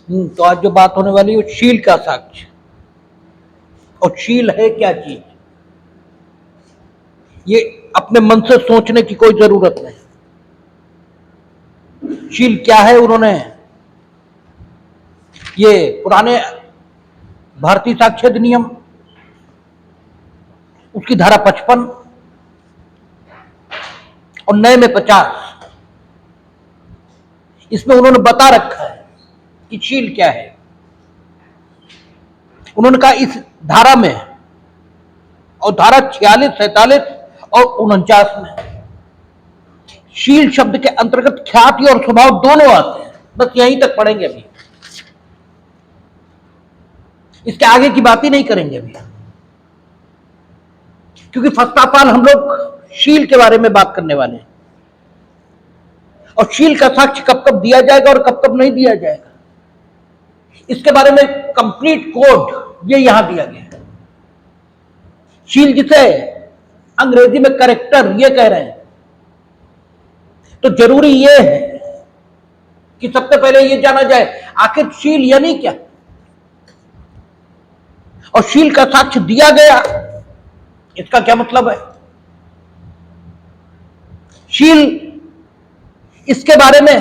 तो आज जो बात होने वाली है वो शील का साक्ष्य। और शील है क्या चीज, ये अपने मन से सोचने की कोई जरूरत नहीं। शील क्या है, उन्होंने ये पुराने भारतीय साक्ष्य अधिनियम उसकी धारा 55 और नए में 50, इसमें उन्होंने बता रखा है कि शील क्या है। उन्होंने कहा इस धारा में और धारा 46, 47 और 49 में शील शब्द के अंतर्गत ख्याति और स्वभाव दोनों आते हैं। बस यहीं तक पढ़ेंगे अभी, इसके आगे की बात ही नहीं करेंगे अभी, क्योंकि फर्स्ट ऑफ ऑल हम लोग शील के बारे में बात करने वाले हैं। और शील का साक्ष्य कब कब दिया जाएगा और कब कब नहीं दिया जाएगा, इसके बारे में कंप्लीट कोड ये यहां दिया गया है। शील जिसे अंग्रेजी में कैरेक्टर ये कह रहे हैं, तो जरूरी ये है कि सबसे पहले ये जाना जाए आखिर शील यानी क्या, और शील का साक्ष्य दिया गया इसका क्या मतलब है। शील, इसके बारे में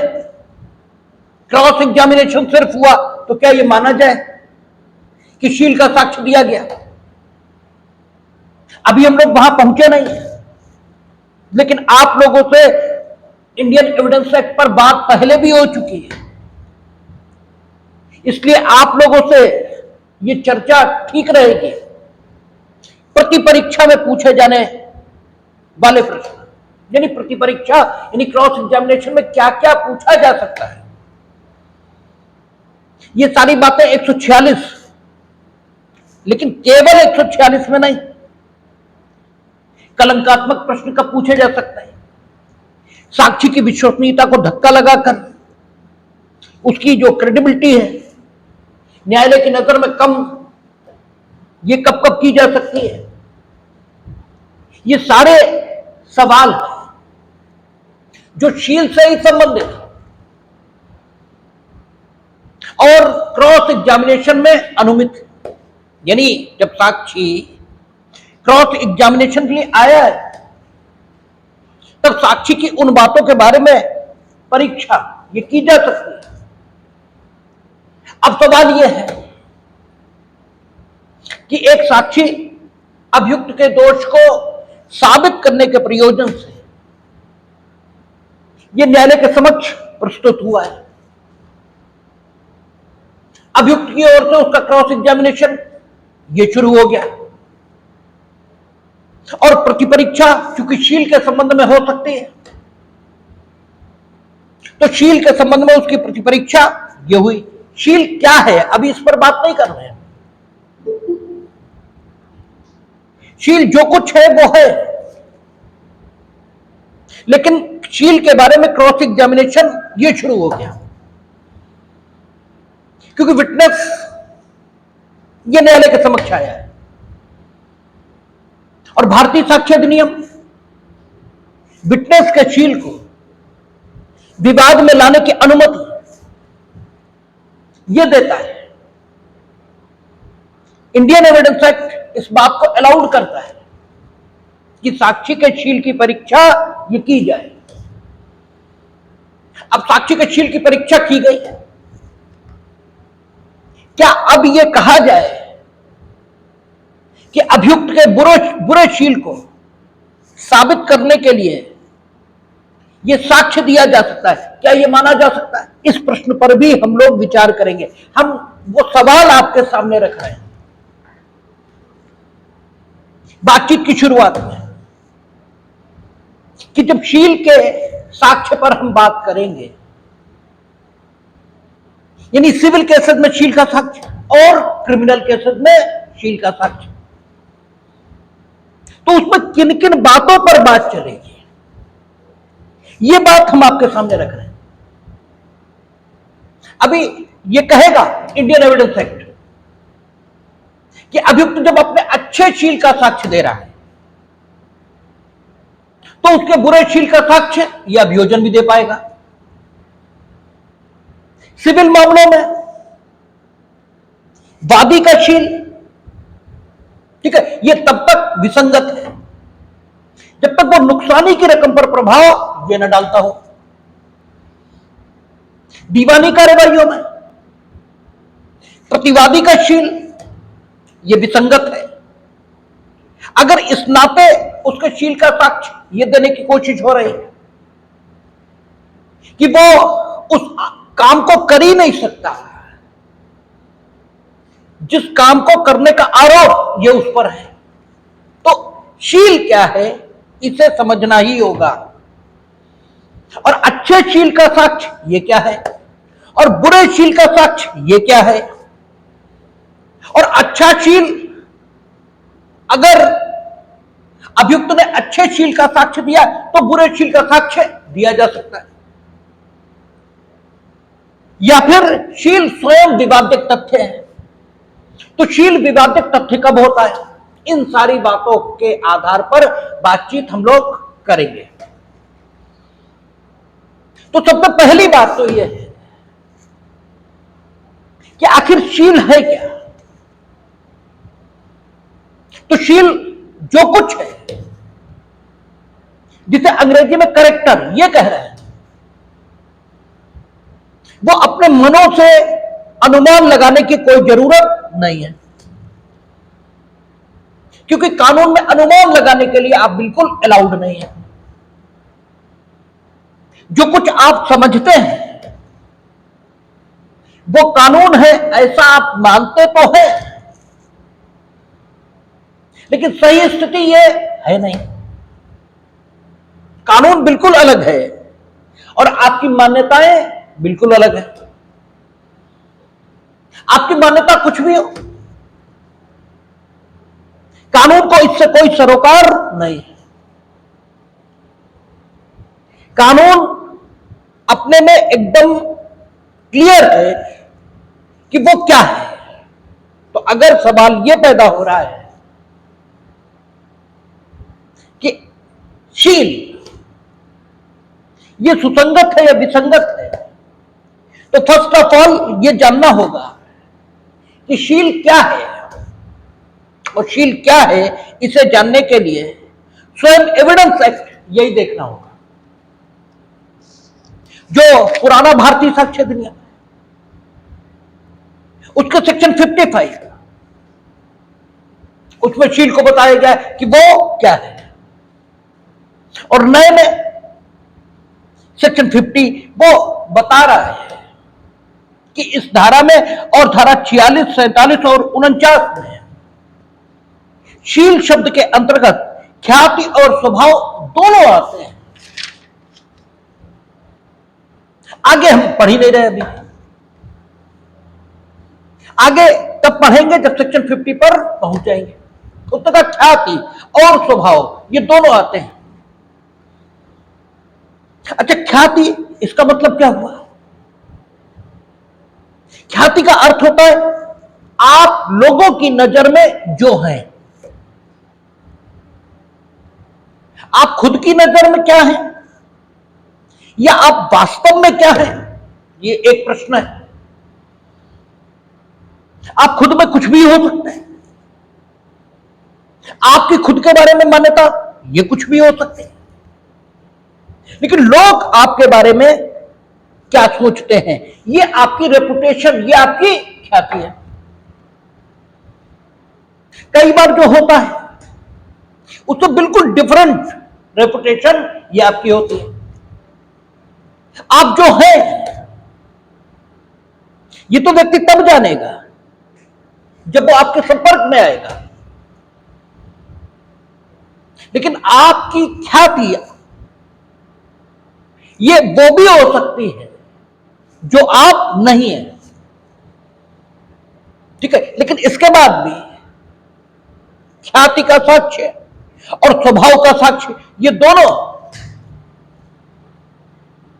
क्रॉस एग्जामिनेशन सिर्फ हुआ तो क्या यह माना जाए कि शील का साक्ष्य दिया गया। अभी हम लोग वहां पहुंचे नहीं, लेकिन आप लोगों से इंडियन एविडेंस एक्ट पर बात पहले भी हो चुकी है, इसलिए आप लोगों से यह चर्चा ठीक रहेगी। प्रति परीक्षा में पूछे जाने वाले प्रश्न, यानी प्रति परीक्षा यानी क्रॉस एग्जामिनेशन में क्या क्या पूछा जा सकता है, ये सारी बातें 146, लेकिन केवल 146 में नहीं, कलंकात्मक प्रश्न कब पूछे जा सकते हैं, साक्षी की विश्वसनीयता को धक्का लगाकर उसकी जो क्रेडिबिलिटी है न्यायालय की नजर में कम, ये कब कब की जा सकती है, ये सारे सवाल जो शील से ही संबंधित और क्रॉस एग्जामिनेशन में अनुमित, यानी जब साक्षी क्रॉस एग्जामिनेशन के लिए आया है तब साक्षी की उन बातों के बारे में परीक्षा ये की जा सकती है। अब सवाल यह है कि एक साक्षी अभियुक्त के दोष को साबित करने के प्रयोजन से यह न्यायालय के समक्ष प्रस्तुत हुआ है। अभियुक्त की ओर से उसका क्रॉस एग्जामिनेशन ये शुरू हो गया, और प्रतिपरीक्षा चूंकि शील के संबंध में हो सकती है तो शील के संबंध में उसकी प्रतिपरीक्षा ये हुई। शील क्या है अभी इस पर बात नहीं कर रहे हैं, शील जो कुछ है वो है, लेकिन शील के बारे में क्रॉस एग्जामिनेशन ये शुरू हो गया क्योंकि विटनेस ये न्यायालय के समक्ष आया है। और भारतीय साक्ष्य अधिनियम विटनेस के शील को विवाद में लाने की अनुमति यह देता है। इंडियन एविडेंस एक्ट इस बात को अलाउड करता है कि साक्षी के शील की परीक्षा ये की जाए। अब साक्षी के शील की परीक्षा की गई है, क्या अब यह कहा जाए कि अभियुक्त के बुरे शील को साबित करने के लिए यह साक्ष्य दिया जा सकता है, क्या यह माना जा सकता है? इस प्रश्न पर भी हम लोग विचार करेंगे। हम वो सवाल आपके सामने रख रहे हैं बातचीत की शुरुआत में कि जब शील के साक्ष्य पर हम बात करेंगे, यानी सिविल केसेस में शील का साक्ष्य और क्रिमिनल केसेस में शील का साक्ष्य, तो उसमें किन किन बातों पर बात चलेगी यह बात हम आपके सामने रख रहे हैं। अभी यह कहेगा इंडियन एविडेंस एक्ट कि अभियुक्त जब अपने अच्छे शील का साक्ष्य दे रहा है तो उसके बुरे शील का साक्ष्य यह अभियोजन भी दे पाएगा। सिविल मामलों में वादी का शील, ठीक है, ये तब तक विसंगत है जब तक वो नुकसानी की रकम पर प्रभाव ये न डालता हो। दीवानी कार्रवाइयों में प्रतिवादी का शील ये विसंगत है। अगर इस नाते उसके शील का साक्ष्य ये देने की कोशिश हो रही है कि वो उस काम को कर ही नहीं सकता जिस काम को करने का आरोप ये उस पर है, तो शील क्या है इसे समझना ही होगा। और अच्छे शील का साक्ष्य ये क्या है और बुरे शील का साक्ष्य ये क्या है। और अच्छा शील, अगर अभियुक्त ने अच्छे शील का साक्ष्य दिया तो बुरे शील का साक्ष्य दिया जा सकता है, या फिर शील स्वयं विवादित तथ्य है। तो शील विवादित तथ्य कब होता है, इन सारी बातों के आधार पर बातचीत हम लोग करेंगे। तो सबसे पहली बात तो यह है कि आखिर शील है क्या। तो शील जो कुछ है जिसे अंग्रेजी में कैरेक्टर ये कह रहे हैं, वो अपने मनों से अनुमान लगाने की कोई जरूरत नहीं है, क्योंकि कानून में अनुमान लगाने के लिए आप बिल्कुल अलाउड नहीं है। जो कुछ आप समझते हैं वो कानून है ऐसा आप मानते तो है, लेकिन सही स्थिति ये है नहीं। कानून बिल्कुल अलग है और आपकी मान्यताएं बिल्कुल अलग है। आपकी मान्यता कुछ भी हो, कानून को इससे कोई सरोकार नहीं है। कानून अपने में एकदम क्लियर है कि वो क्या है। तो अगर सवाल यह पैदा हो रहा है कि शील ये सुसंगत है या विसंगत है, तो फर्स्ट ऑफ ऑल ये जानना होगा कि शील क्या है। और शील क्या है इसे जानने के लिए स्वयं एविडेंस एक्ट यही देखना होगा, जो पुराना भारतीय साक्ष्य अधिनियम है, उसका सेक्शन 55, उसमें शील को बताया गया कि वो क्या है। और नए में सेक्शन 50 वो बता रहा है कि इस धारा में और धारा 46, 47 और 49 में शील शब्द के अंतर्गत ख्याति और स्वभाव दोनों आते हैं। आगे हम पढ़ ही नहीं रहे, अभी आगे तब पढ़ेंगे जब सेक्शन 50 पर पहुंच जाएंगे। उस तक ख्याति और स्वभाव ये दोनों आते हैं। अच्छा, ख्याति इसका मतलब क्या हुआ। ख्याति का अर्थ होता है आप लोगों की नजर में जो हैं। आप खुद की नजर में क्या हैं या आप वास्तव में क्या हैं, ये एक प्रश्न है। आप खुद में कुछ भी हो सकते हैं, आपकी खुद के बारे में मान्यता ये कुछ भी हो सकते हैं, लेकिन लोग आपके बारे में क्या सोचते हैं ये आपकी रेपुटेशन, ये आपकी ख्याति है। कई बार जो होता है उससे बिल्कुल डिफरेंट रेपुटेशन ये आपकी होती है। आप जो है ये तो व्यक्ति तब जानेगा जब वो आपके संपर्क में आएगा, लेकिन आपकी ख्याति ये वो भी हो सकती है जो आप नहीं है, ठीक है। लेकिन इसके बाद भी ख्याति का साक्ष्य और स्वभाव का साक्ष्य ये दोनों,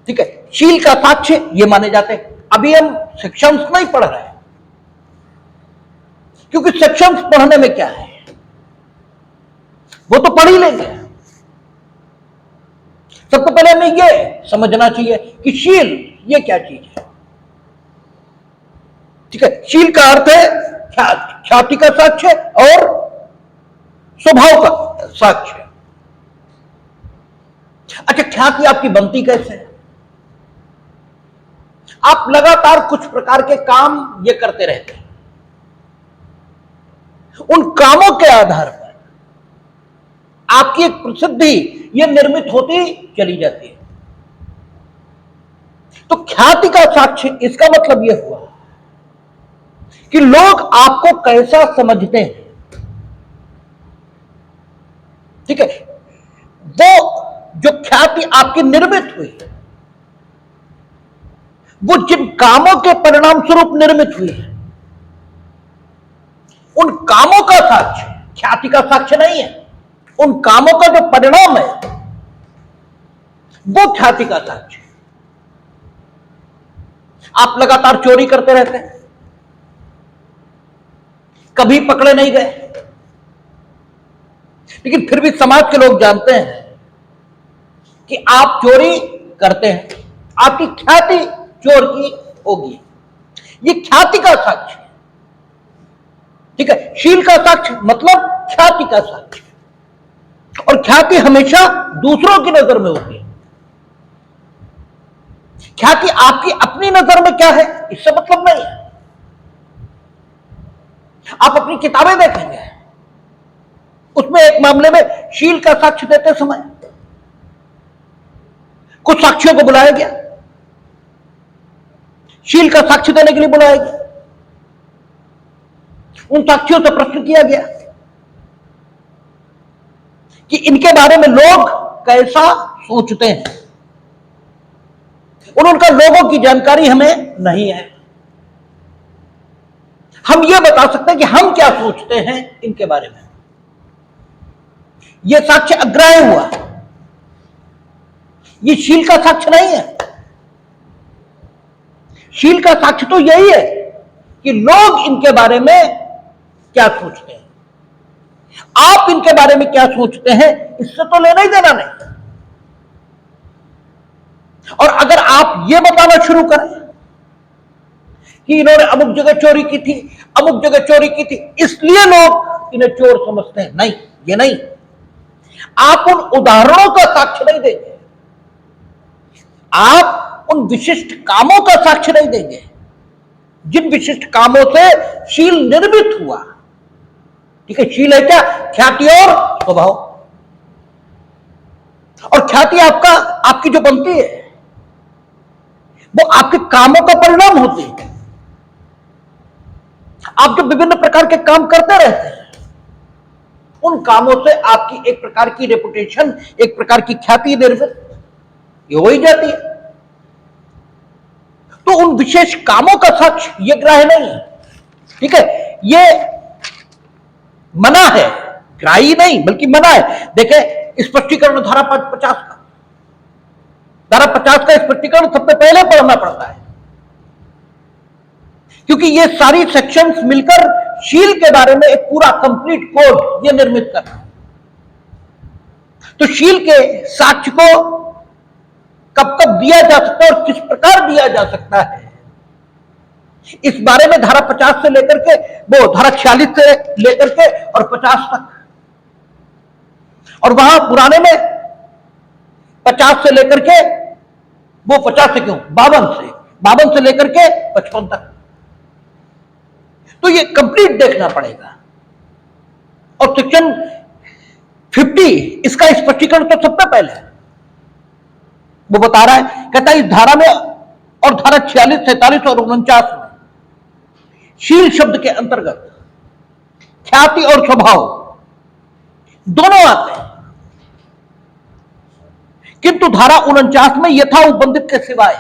ठीक है, शील का साक्ष्य ये माने जाते हैं। अभी हम सेक्शंस नहीं पढ़ रहे हैं, क्योंकि सेक्शंस पढ़ने में क्या है वो तो पढ़ ही लेंगे। सबसे पहले हमें ये समझना चाहिए कि शील ये क्या चीज है, ठीक है। शील का अर्थ है ख्याति का साक्ष्य और स्वभाव का साक्ष्य। अच्छा, ख्याति आपकी बनती कैसे है? आप लगातार कुछ प्रकार के काम ये करते रहते हैं, उन कामों के आधार पर आपकी एक प्रसिद्धि ये निर्मित होती चली जाती है। तो ख्याति का साक्ष्य, इसका मतलब यह हुआ कि लोग आपको कैसा समझते हैं। ठीक है, वो जो ख्याति आपकी निर्मित हुई, वो जिन कामों के परिणाम स्वरूप निर्मित हुई है, उन कामों का साक्ष्य ख्याति का साक्ष्य नहीं है। उन कामों का जो परिणाम है वो ख्याति का साक्ष्य। आप लगातार चोरी करते रहते हैं, कभी पकड़े नहीं गए, लेकिन फिर भी समाज के लोग जानते हैं कि आप चोरी करते हैं, आपकी ख्याति चोर की होगी। ये ख्याति का साक्ष्य। ठीक है, शील का साक्ष्य मतलब ख्याति का साक्ष्य, और ख्याति हमेशा दूसरों की नजर में होती है। ख्याति आपकी अपनी नजर में क्या है इससे मतलब नहीं है। आप अपनी किताबें देखेंगे, उसमें एक मामले में शील का साक्ष्य देते समय कुछ साक्षियों को बुलाया गया, शील का साक्ष्य देने के लिए बुलाया गया। उन साक्षियों से प्रश्न किया गया कि इनके बारे में लोग कैसा सोचते हैं। उनका लोगों की जानकारी हमें नहीं है, हम यह बता सकते हैं कि हम क्या सोचते हैं इनके बारे में। यह साक्ष्य अग्राह्य हुआ, यह शील का साक्ष्य नहीं है। शील का साक्ष्य तो यही है कि लोग इनके बारे में क्या सोचते हैं, आप इनके बारे में क्या सोचते हैं, इससे तो लेना ही देना नहीं। और अगर आप यह बताना शुरू करें कि इन्होंने अमुक जगह चोरी की थी, अमुक जगह चोरी की थी, इसलिए लोग इन्हें चोर समझते हैं, नहीं, ये नहीं। आप उन उदाहरणों का साक्ष्य नहीं देंगे, आप उन विशिष्ट कामों का साक्ष्य नहीं देंगे जिन विशिष्ट कामों से शील निर्मित हुआ। ठीक है, शील है क्या? ख्याति और स्वभाव। और ख्याति आपकी जो बनती है वो आपके कामों का परिणाम होती है। आप जो विभिन्न प्रकार के काम करते रहते हैं, उन कामों से आपकी एक प्रकार की रेपुटेशन, एक प्रकार की ख्याति निर्मित ये हो ही जाती है। तो उन विशेष कामों का साक्ष्य ये ग्राह्य नहीं है। ठीक है, ये मना है, ग्राह्य नहीं बल्कि मना है। देखें स्पष्टीकरण धारा 50 का, धारा 50 का स्पष्टीकरण सबसे पहले पढ़ना पड़ता है, क्योंकि ये सारी सेक्शंस मिलकर शील के बारे में एक पूरा कंप्लीट कोड ये निर्मित करना। तो शील के साक्ष्य को कब कब दिया जा सकता है और किस प्रकार दिया जा सकता है, इस बारे में धारा 50 से लेकर के वो धारा 46 से लेकर के और 50 तक, और वहां पुराने में 50 से लेकर के वो 50 से क्यों 52 से लेकर के 55 तक। तो ये कंप्लीट देखना पड़ेगा। और सेक्शन 50 इसका स्पष्टीकरण तो सबसे पहले है, वो बता रहा है, कहता है इस धारा में और धारा 46, 47 और 49 में शील शब्द के अंतर्गत ख्याति और स्वभाव दोनों आते हैं, किंतु धारा 49 में यथा उपबंधित के सिवाय,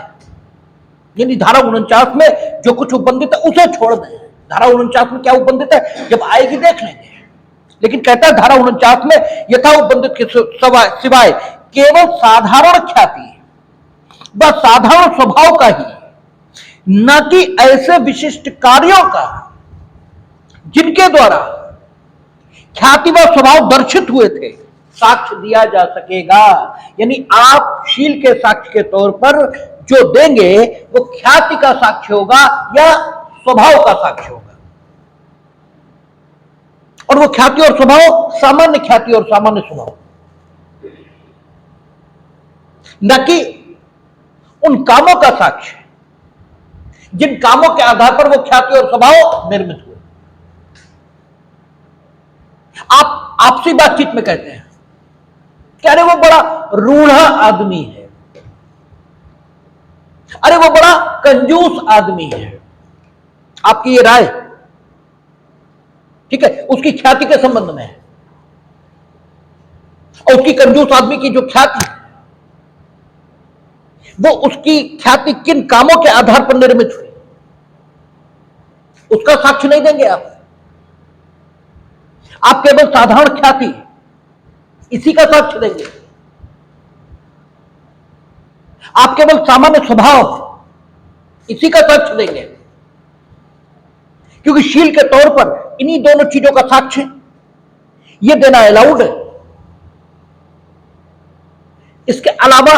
यानी धारा 49 में जो कुछ उपबंधित है उसे छोड़ दें। धारा 49 में क्या उपबंधित है जब आएगी देख लेंगे, लेकिन कहता है धारा 49 में यथा उपबंधित के सिवाय केवल साधारण ख्याति व साधारण स्वभाव का ही, न कि ऐसे विशिष्ट कार्यों का जिनके द्वारा ख्याति व स्वभाव दर्शित हुए थे, साक्ष्य दिया जा सकेगा। यानी आप शील के साक्ष्य के तौर पर जो देंगे वो ख्याति का साक्ष्य होगा या स्वभाव का साक्ष्य होगा। और वो ख्याति और स्वभाव सामान्य ख्याति और सामान्य स्वभाव, न कि उन कामों का साक्ष्य जिन कामों के आधार पर वो ख्याति और स्वभाव निर्मित हुए। आप आपसी बातचीत में कहते हैं कि अरे वो बड़ा रूढ़ा आदमी है, अरे वो बड़ा कंजूस आदमी है। आपकी ये राय, ठीक है, उसकी ख्याति के संबंध में है। और उसकी कंजूस आदमी की जो ख्याति, वो उसकी ख्याति किन कामों के आधार पर निर्मित हुई, उसका साक्ष्य नहीं देंगे आप केवल साधारण ख्याति इसी का साक्ष्य देंगे। आप केवल सामान्य स्वभाव इसी का साक्ष्य देंगे, क्योंकि शील के तौर पर इन्हीं दोनों चीजों का साक्ष्य यह देना अलाउड है। इसके अलावा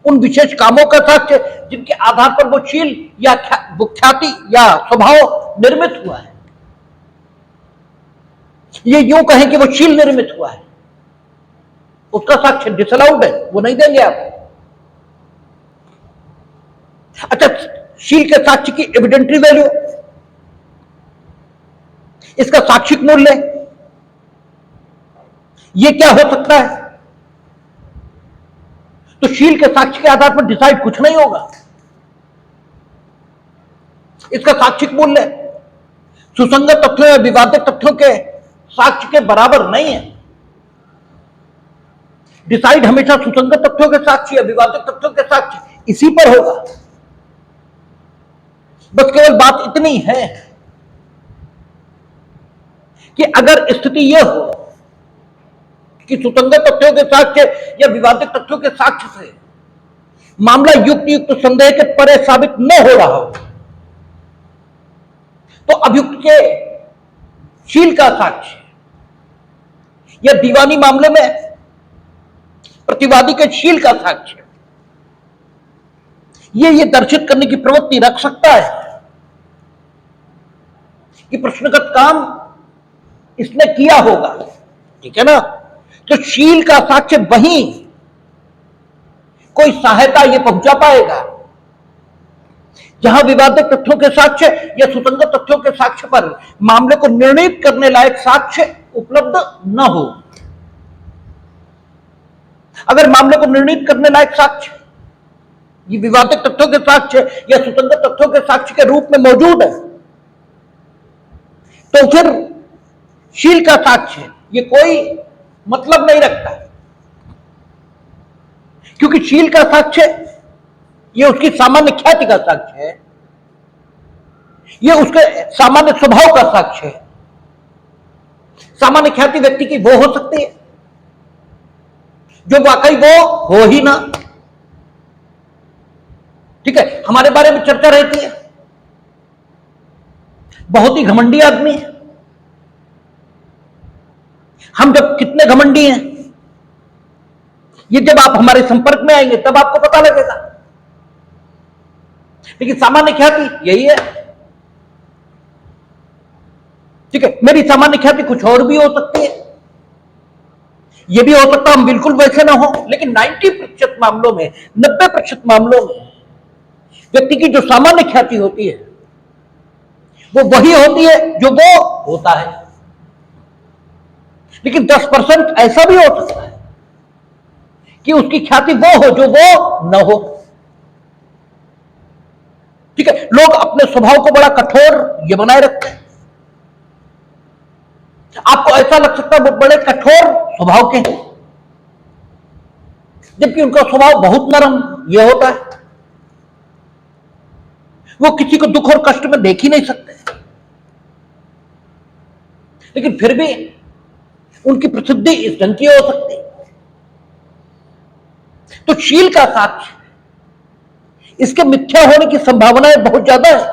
उन विशेष कामों का साक्ष्य जिनके आधार पर वो शील या ख्याति या स्वभाव निर्मित हुआ है, ये यूं कहें कि वो शील निर्मित हुआ है, उसका साक्ष्य डिसअलाउड है, वो नहीं देंगे आप। अच्छा, शील के साक्ष्य की एविडेंटरी वैल्यू, इसका साक्षिक मूल्य, ये क्या हो सकता है? तो शील के साक्ष्य के आधार पर डिसाइड कुछ नहीं होगा। इसका साक्षिक मूल्य सुसंगत तथ्यों या विवादित तथ्यों के साक्ष्य के बराबर नहीं है। डिसाइड हमेशा सुसंगत तथ्यों के साक्ष्य या विवादित तथ्यों के साक्ष्य इसी पर होगा। बस केवल बात इतनी है कि अगर स्थिति यह हो कि सुसंगत तथ्यों के साक्ष्य या विवादित तथ्यों के साक्ष्य से मामला युक्त संदेह के परे साबित न हो रहा हो, तो अभियुक्त के शील का साक्ष्य या दीवानी मामले में प्रतिवादी के शील का साक्ष्य ये दर्शित करने की प्रवृत्ति रख सकता है कि प्रश्नगत काम इसने किया होगा, ठीक है ना। तो शील का साक्ष्य वहीं कोई सहायता ये पहुंचा पाएगा जहां विवादित तथ्यों के साक्ष्य या सुसंगत तथ्यों के साक्ष्य पर मामले को निर्णित करने लायक साक्ष्य उपलब्ध न हो। अगर मामले को निर्णित करने लायक साक्ष्य ये विवादित तथ्यों के साक्ष्य या सुसंगत तथ्यों के साक्ष्य के रूप में मौजूद है, तो फिर शील का साक्ष्य ये कोई मतलब नहीं रखता, क्योंकि शील का साक्ष्य ये उसकी सामान्य ख्याति का साक्ष्य है, ये उसके सामान्य स्वभाव का साक्ष्य है। सामान्य ख्याति व्यक्ति की वो हो सकती है जो वाकई वो हो ही ना, ठीक है। हमारे बारे में चर्चा रहती है, बहुत ही घमंडी आदमी है। हम जब कितने घमंडी हैं ये जब आप हमारे संपर्क में आएंगे तब आपको पता लगेगा। लेकिन सामान्य ख्याति यही है, ठीक है। मेरी सामान्य ख्याति कुछ और भी हो सकती है, यह भी हो सकता हम बिल्कुल वैसे ना हो, लेकिन 90% मामलों में, 90% मामलों में व्यक्ति की जो सामान्य ख्याति होती है वो वही होती है जो वो होता है। लेकिन 10% ऐसा भी हो सकता है कि उसकी ख्याति वो हो जो वो न हो, ठीक है। लोग अपने स्वभाव को बड़ा कठोर ये बनाए रखते हैं। आपको ऐसा लग सकता है वो बड़े कठोर स्वभाव के हैं, जबकि उनका स्वभाव बहुत नरम ये होता है। वो किसी को दुख और कष्ट में देख ही नहीं सकते, लेकिन फिर भी उनकी प्रसिद्धि इस ढंग की हो सकती है। तो शील का साक्ष्य, इसके मिथ्या होने की संभावनाएं बहुत ज्यादा है।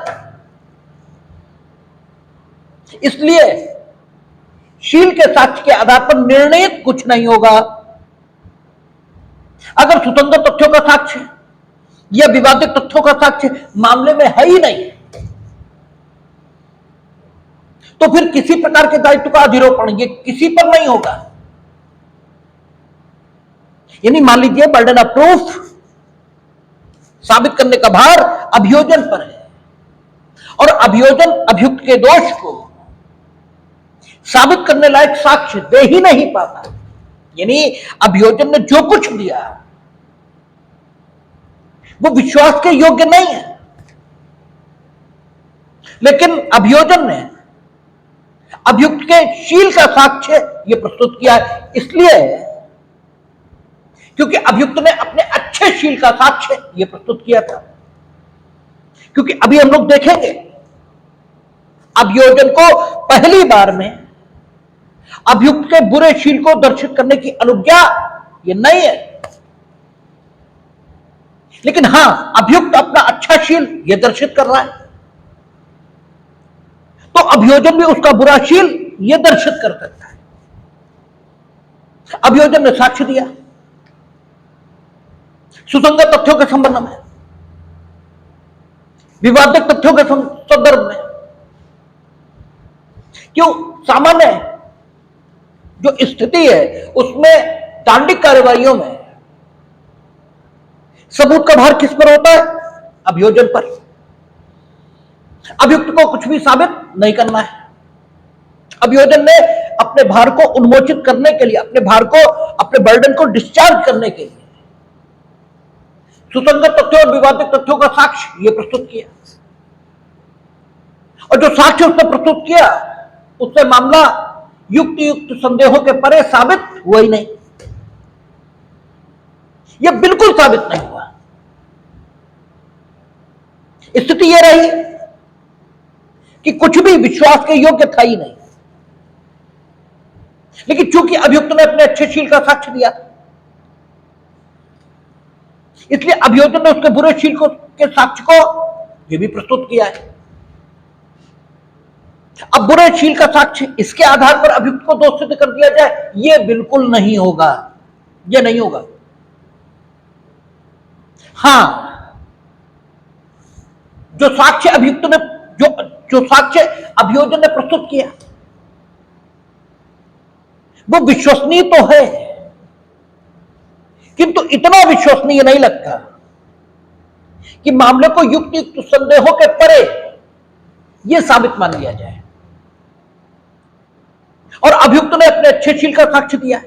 इसलिए शील के साक्ष्य के आधार पर निर्णय कुछ नहीं होगा। अगर सुसंगत तथ्यों का साक्ष्य या विवादित तथ्यों का साक्ष्य मामले में है ही नहीं, तो फिर किसी प्रकार के दायित्व का अधिरोपण ये किसी पर नहीं होगा। यानी मान लीजिए बर्डन ऑफ प्रूफ साबित करने का भार अभियोजन पर है और अभियोजन अभियुक्त के दोष को साबित करने लायक साक्ष्य दे ही नहीं पाता। यानी अभियोजन ने जो कुछ दिया वो विश्वास के योग्य नहीं है, लेकिन अभियोजन ने अभियुक्त के शील का साक्ष्य यह प्रस्तुत किया है, इसलिए क्योंकि अभियुक्त ने अपने अच्छे शील का साक्ष्य यह प्रस्तुत किया था। क्योंकि अभी हम लोग देखेंगे अभियोजन को पहली बार में अभियुक्त के बुरे शील को दर्शित करने की अनुज्ञा यह नहीं है, लेकिन हां अभियुक्त अपना अच्छा शील यह दर्शित कर रहा है, तो अभियोजन भी उसका बुरा शील यह दर्शित कर सकता है। अभियोजन ने साक्ष्य दिया सुसंगत तथ्यों के संबंध में, विवादित तथ्यों के संदर्भ में। क्यों? सामान्य जो स्थिति है उसमें दांडिक कार्यवाहियों में सबूत का भार किस पर होता है? अभियोजन पर। अभियुक्त को कुछ भी साबित नहीं करना है। अभियोजन ने अपने भार को उन्मोचित करने के लिए, अपने भार को, अपने बर्डन को डिस्चार्ज करने के लिए सुसंगत तथ्यों और विवादित तथ्यों का साक्ष्य यह प्रस्तुत किया, और जो साक्ष्य उसने प्रस्तुत किया उससे मामला युक्त संदेहों के परे साबित हुआ ही नहीं। यह बिल्कुल साबित नहीं हुआ। स्थिति यह रही कि कुछ भी विश्वास के योग्य था ही नहीं, लेकिन चूंकि अभियुक्त ने अपने अच्छे शील का साक्ष्य दिया इसलिए अभियोजन ने उसके बुरे शील के साक्ष्य को यह भी प्रस्तुत किया है। अब बुरे शील का साक्ष्य इसके आधार पर अभियुक्त को दोष सिद्ध कर दिया जाए, यह बिल्कुल नहीं होगा, यह नहीं होगा। हां, जो साक्ष्य अभियुक्त ने जो साक्ष्य अभियोजन ने प्रस्तुत किया वो विश्वसनीय तो है, किंतु इतना विश्वसनीय नहीं लगता कि मामले को युक्त संदेहों के परे यह साबित मान लिया जाए। और अभियुक्त ने अपने अच्छे शील का साक्ष्य दिया,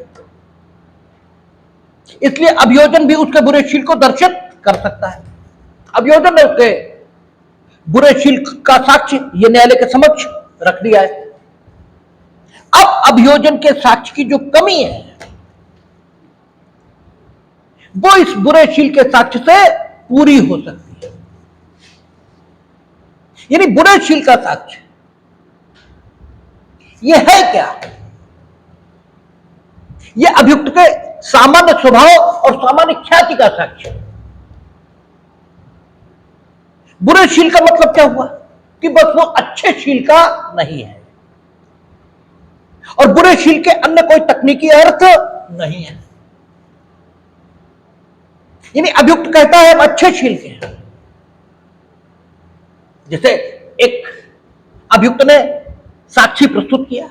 इसलिए अभियोजन भी उसके बुरे शील को दर्शित कर सकता है। अभियोजन ने उसके बुरे शील का साक्ष्य यह न्यायालय के समक्ष रख दिया है। अब अभियोजन के साक्ष्य की जो कमी है वो इस बुरे शील के साक्ष्य से पूरी हो सकती है। यानी बुरे शील का साक्ष्य यह है क्या? यह अभियुक्त के सामान्य स्वभाव और सामान्य ख्याति का साक्ष्य। बुरे शील का मतलब क्या हुआ? कि बस वो अच्छे शील का नहीं है और बुरे शील के अन्य कोई तकनीकी अर्थ नहीं है। यानी अभियुक्त कहता है हम अच्छे शील के हैं। जैसे एक अभियुक्त ने साक्षी प्रस्तुत किया,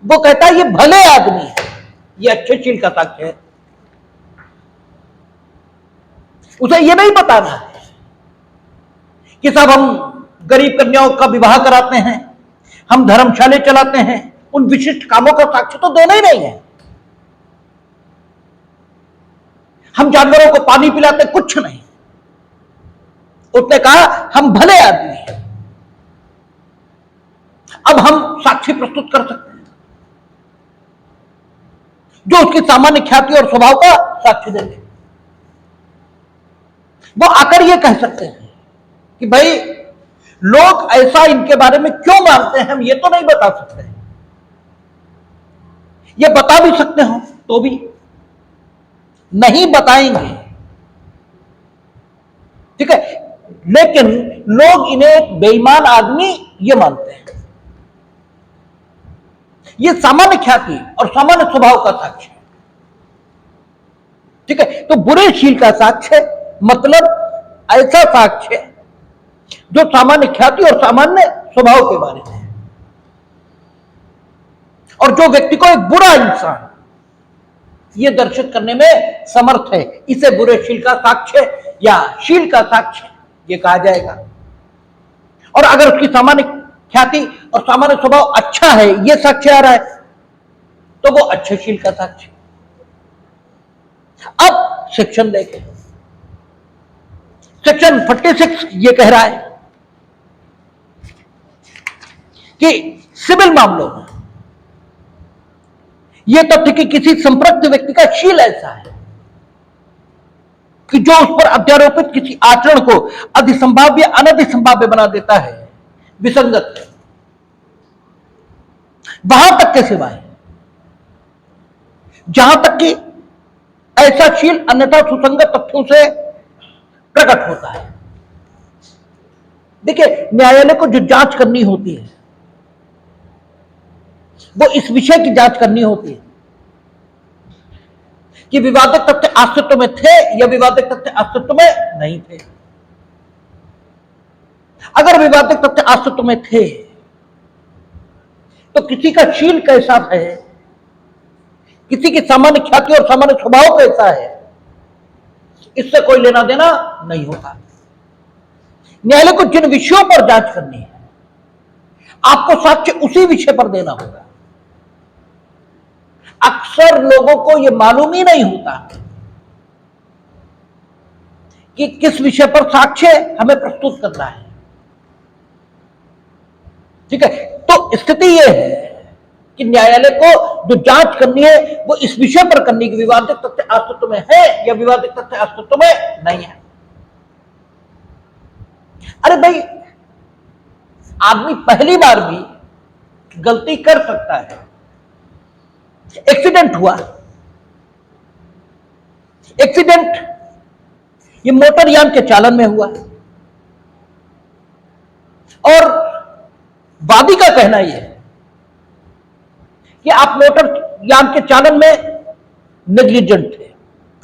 वो कहता है ये भले आदमी है, ये अच्छे शील का साक्ष्य है। उसे ये नहीं बताना है कि साहब हम गरीब कन्याओं का विवाह कराते हैं, हम धर्मशाले चलाते हैं, उन विशिष्ट कामों का साक्ष्य तो देना ही नहीं है। हम जानवरों को पानी पिलाते, कुछ नहीं। उसने कहा हम भले आदमी हैं। अब हम साक्ष्य प्रस्तुत कर सकते हैं जो उसकी सामान्य ख्याति और स्वभाव का साक्ष्य देंगे। वो आकर ये कह सकते हैं कि भाई लोग ऐसा इनके बारे में क्यों मानते हैं, हम ये तो नहीं बता सकते। ये बता भी सकते हो तो भी नहीं बताएंगे, ठीक है। लेकिन लोग इन्हें एक बेईमान आदमी ये मानते हैं। ये सामान्य ख्याति और सामान्य स्वभाव का साक्ष्य, ठीक है। तो बुरे शील का साक्ष्य मतलब ऐसा साक्ष्य जो सामान्य ख्याति और सामान्य स्वभाव के बारे में है। और जो व्यक्ति को एक बुरा इंसान ये दर्शित करने में समर्थ है, इसे बुरे शील का साक्ष्य या शील का साक्ष्य ये कहा जाएगा। और अगर उसकी सामान्य ख्याति और सामान्य स्वभाव अच्छा है, ये साक्ष्य आ रहा है, तो वो अच्छे शील का साक्ष्य। अब सेक्शन देखें, सेक्शन 46 ये कह रहा है कि सिविल मामलों में यह तथ्य कि किसी संपृक्त व्यक्ति का शील ऐसा है कि जो उस पर अध्यारोपित किसी आचरण को अधिसंभाव्य अनधिसंभाव्य बना देता है, विसंगत है। वहां तक के सिवाय जहां तक कि ऐसा शील अन्यथा सुसंगत तथ्यों से प्रकट होता है। देखिए, न्यायालय को जो जांच करनी होती है वो इस विषय की जांच करनी होती है कि विवादित तथ्य अस्तित्व में थे या विवादित तथ्य अस्तित्व में नहीं थे। अगर विवादित तथ्य अस्तित्व में थे तो किसी का शील कैसा है, किसी की सामान्य ख्याति और सामान्य स्वभाव कैसा है, इससे कोई लेना देना नहीं होता। न्यायालय को जिन विषयों पर जांच करनी है, आपको साक्ष्य उसी विषय पर देना होगा। अक्सर लोगों को यह मालूम ही नहीं होता कि किस विषय पर साक्ष्य हमें प्रस्तुत करना है। ठीक है, तो स्थिति यह है कि न्यायालय को जो जांच करनी है वो इस विषय पर करनी कि विवादित तथ्य अस्तित्व में है या विवादित तथ्य अस्तित्व में नहीं है। अरे भाई, आदमी पहली बार भी गलती कर सकता है। एक्सीडेंट हुआ, एक्सीडेंट ये मोटर यान के चालन में हुआ और वादी का कहना यह है कि आप मोटर यान के चालन में नेग्लिजेंट थे।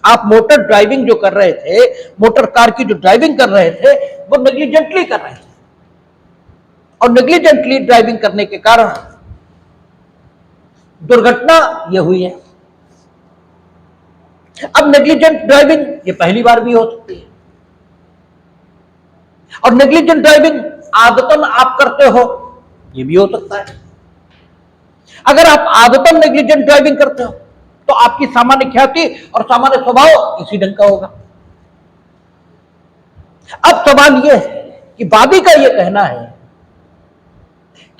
आप मोटर ड्राइविंग जो कर रहे थे, मोटर कार की जो ड्राइविंग कर रहे थे, वो नेग्लिजेंटली कर रहे थे और नेग्लिजेंटली ड्राइविंग करने के कारण दुर्घटना यह हुई है। अब नेग्लिजेंट ड्राइविंग ये पहली बार भी हो सकती है और नेग्लिजेंट ड्राइविंग आदतन आप करते हो, ये भी हो सकता है। अगर आप आदतन नेग्लिजेंट ड्राइविंग करते हो तो आपकी सामान्य ख्याति और सामान्य स्वभाव इसी ढंग का होगा। अब सवाल यह है कि वादी का यह कहना है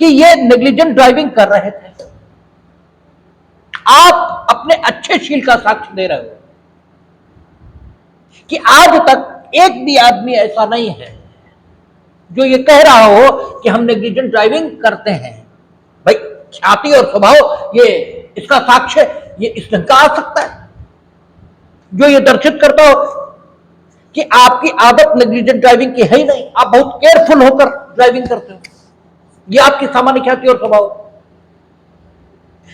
कि ये नेग्लिजेंट ड्राइविंग कर रहे थे। आप अपने अच्छे शील का साक्ष्य दे रहे हो कि आज तक एक भी आदमी ऐसा नहीं है जो ये कह रहा हो कि हम नेग्लिजेंट ड्राइविंग करते हैं। भाई, ख्याति और स्वभाव ये इसका साक्ष्य ये इस ढंग का आ सकता है जो ये दर्शित करता हो कि आपकी आदत नेग्लिजेंट ड्राइविंग की है ही नहीं, आप बहुत केयरफुल होकर ड्राइविंग करते हो, ये आपकी सामान्य ख्याति और स्वभाव।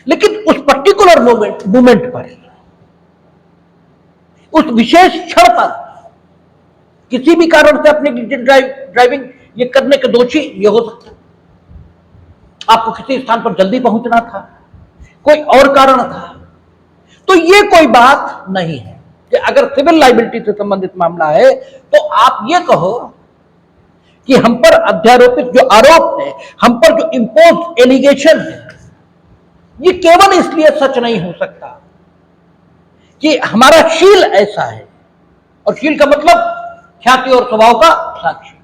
लेकिन उस पर्टिकुलर मोमेंट पर, उस विशेष क्षण पर किसी भी कारण से अपनी ड्राइविंग ये करने के दोषी ये हो सकते। आपको किसी स्थान पर जल्दी पहुंचना था, कोई और कारण था, तो ये कोई बात नहीं है कि अगर सिविल लायबिलिटी से संबंधित मामला है तो आप ये कहो कि हम पर अध्यारोपित जो आरोप है, हम पर जो इंपोज एलिगेशन है, ये केवल इसलिए सच नहीं हो सकता कि हमारा शील ऐसा है, और शील का मतलब ख्याति और स्वभाव का साक्ष्य।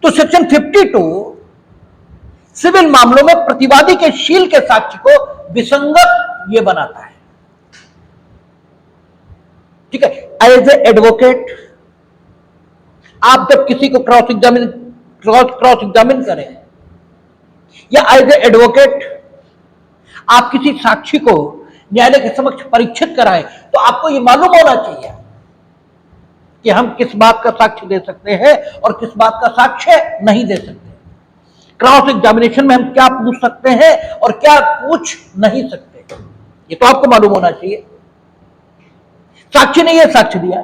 तो सेक्शन 52 सिविल मामलों में प्रतिवादी के शील के साक्ष्य को विसंगत ये बनाता है। ठीक है, एज ए एडवोकेट आप जब किसी को क्रॉस एग्जामिन करें या एज ए एडवोकेट आप किसी साक्षी को न्यायालय के समक्ष परीक्षित कराएं तो आपको यह मालूम होना चाहिए कि हम किस बात का साक्ष्य दे सकते हैं और किस बात का साक्ष्य नहीं दे सकते। क्रॉस एग्जामिनेशन में हम क्या पूछ सकते हैं और क्या पूछ नहीं सकते, ये तो आपको मालूम होना चाहिए। साक्षी ने यह साक्ष्य दिया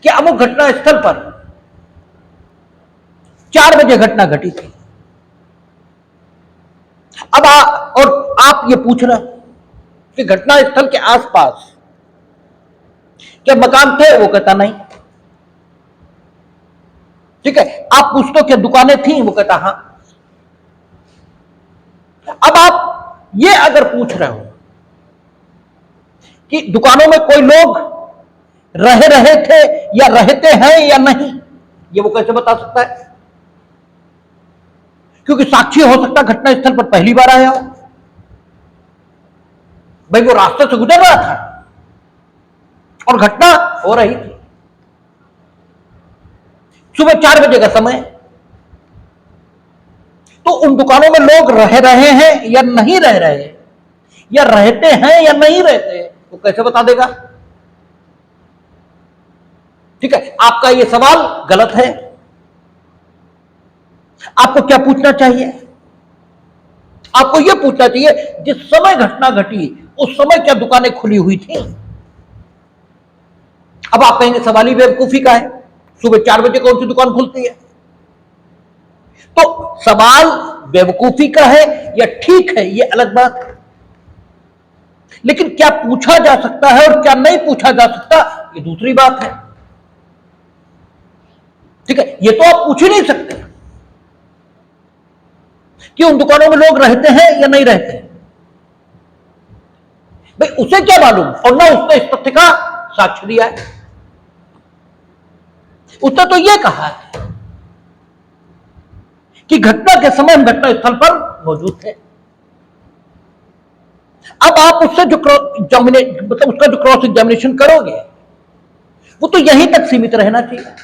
कि अमुक घटना स्थल पर 4 बजे घटना घटी थी और आप ये पूछ रहे कि घटना स्थल के आसपास क्या मकान थे, वो कहता नहीं। ठीक है, आप पूछते हो क्या दुकानें थी, वो कहता हां। अब आप ये अगर पूछ रहे हो कि दुकानों में कोई लोग रह रहे थे या रहते हैं या नहीं, ये वो कैसे बता सकता है? क्योंकि साक्षी हो सकता घटना स्थल पर पहली बार आया हो, भाई वो रास्ते से गुजर रहा था और घटना हो रही थी, सुबह 4 बजे का समय। तो उन दुकानों में लोग रह रहे हैं या नहीं रह रहे, या रहते हैं या नहीं रहते, वो कैसे बता देगा? ठीक है, आपका यह सवाल गलत है। आपको क्या पूछना चाहिए? आपको यह पूछना चाहिए जिस समय घटना घटी उस समय क्या दुकानें खुली हुई थी? अब आप कहेंगे सवाल ही बेवकूफी का है, सुबह 4 बजे कौन सी दुकान खुलती है? तो सवाल बेवकूफी का है या ठीक है, यह अलग बात है, लेकिन क्या पूछा जा सकता है और क्या नहीं पूछा जा सकता, यह दूसरी बात है। ठीक है, यह तो आप पूछ ही नहीं सकते कि उन दुकानों में लोग रहते हैं या नहीं रहते, भाई उसे क्या मालूम, और ना उसने इस तथ्य का साक्ष्य दिया है। उसने तो यह कहा है कि घटना के समय हम घटना स्थल पर मौजूद थे। अब आप उससे जो मतलब उसका जो क्रॉस एग्जामिनेशन करोगे वो तो यहीं तक सीमित रहना चाहिए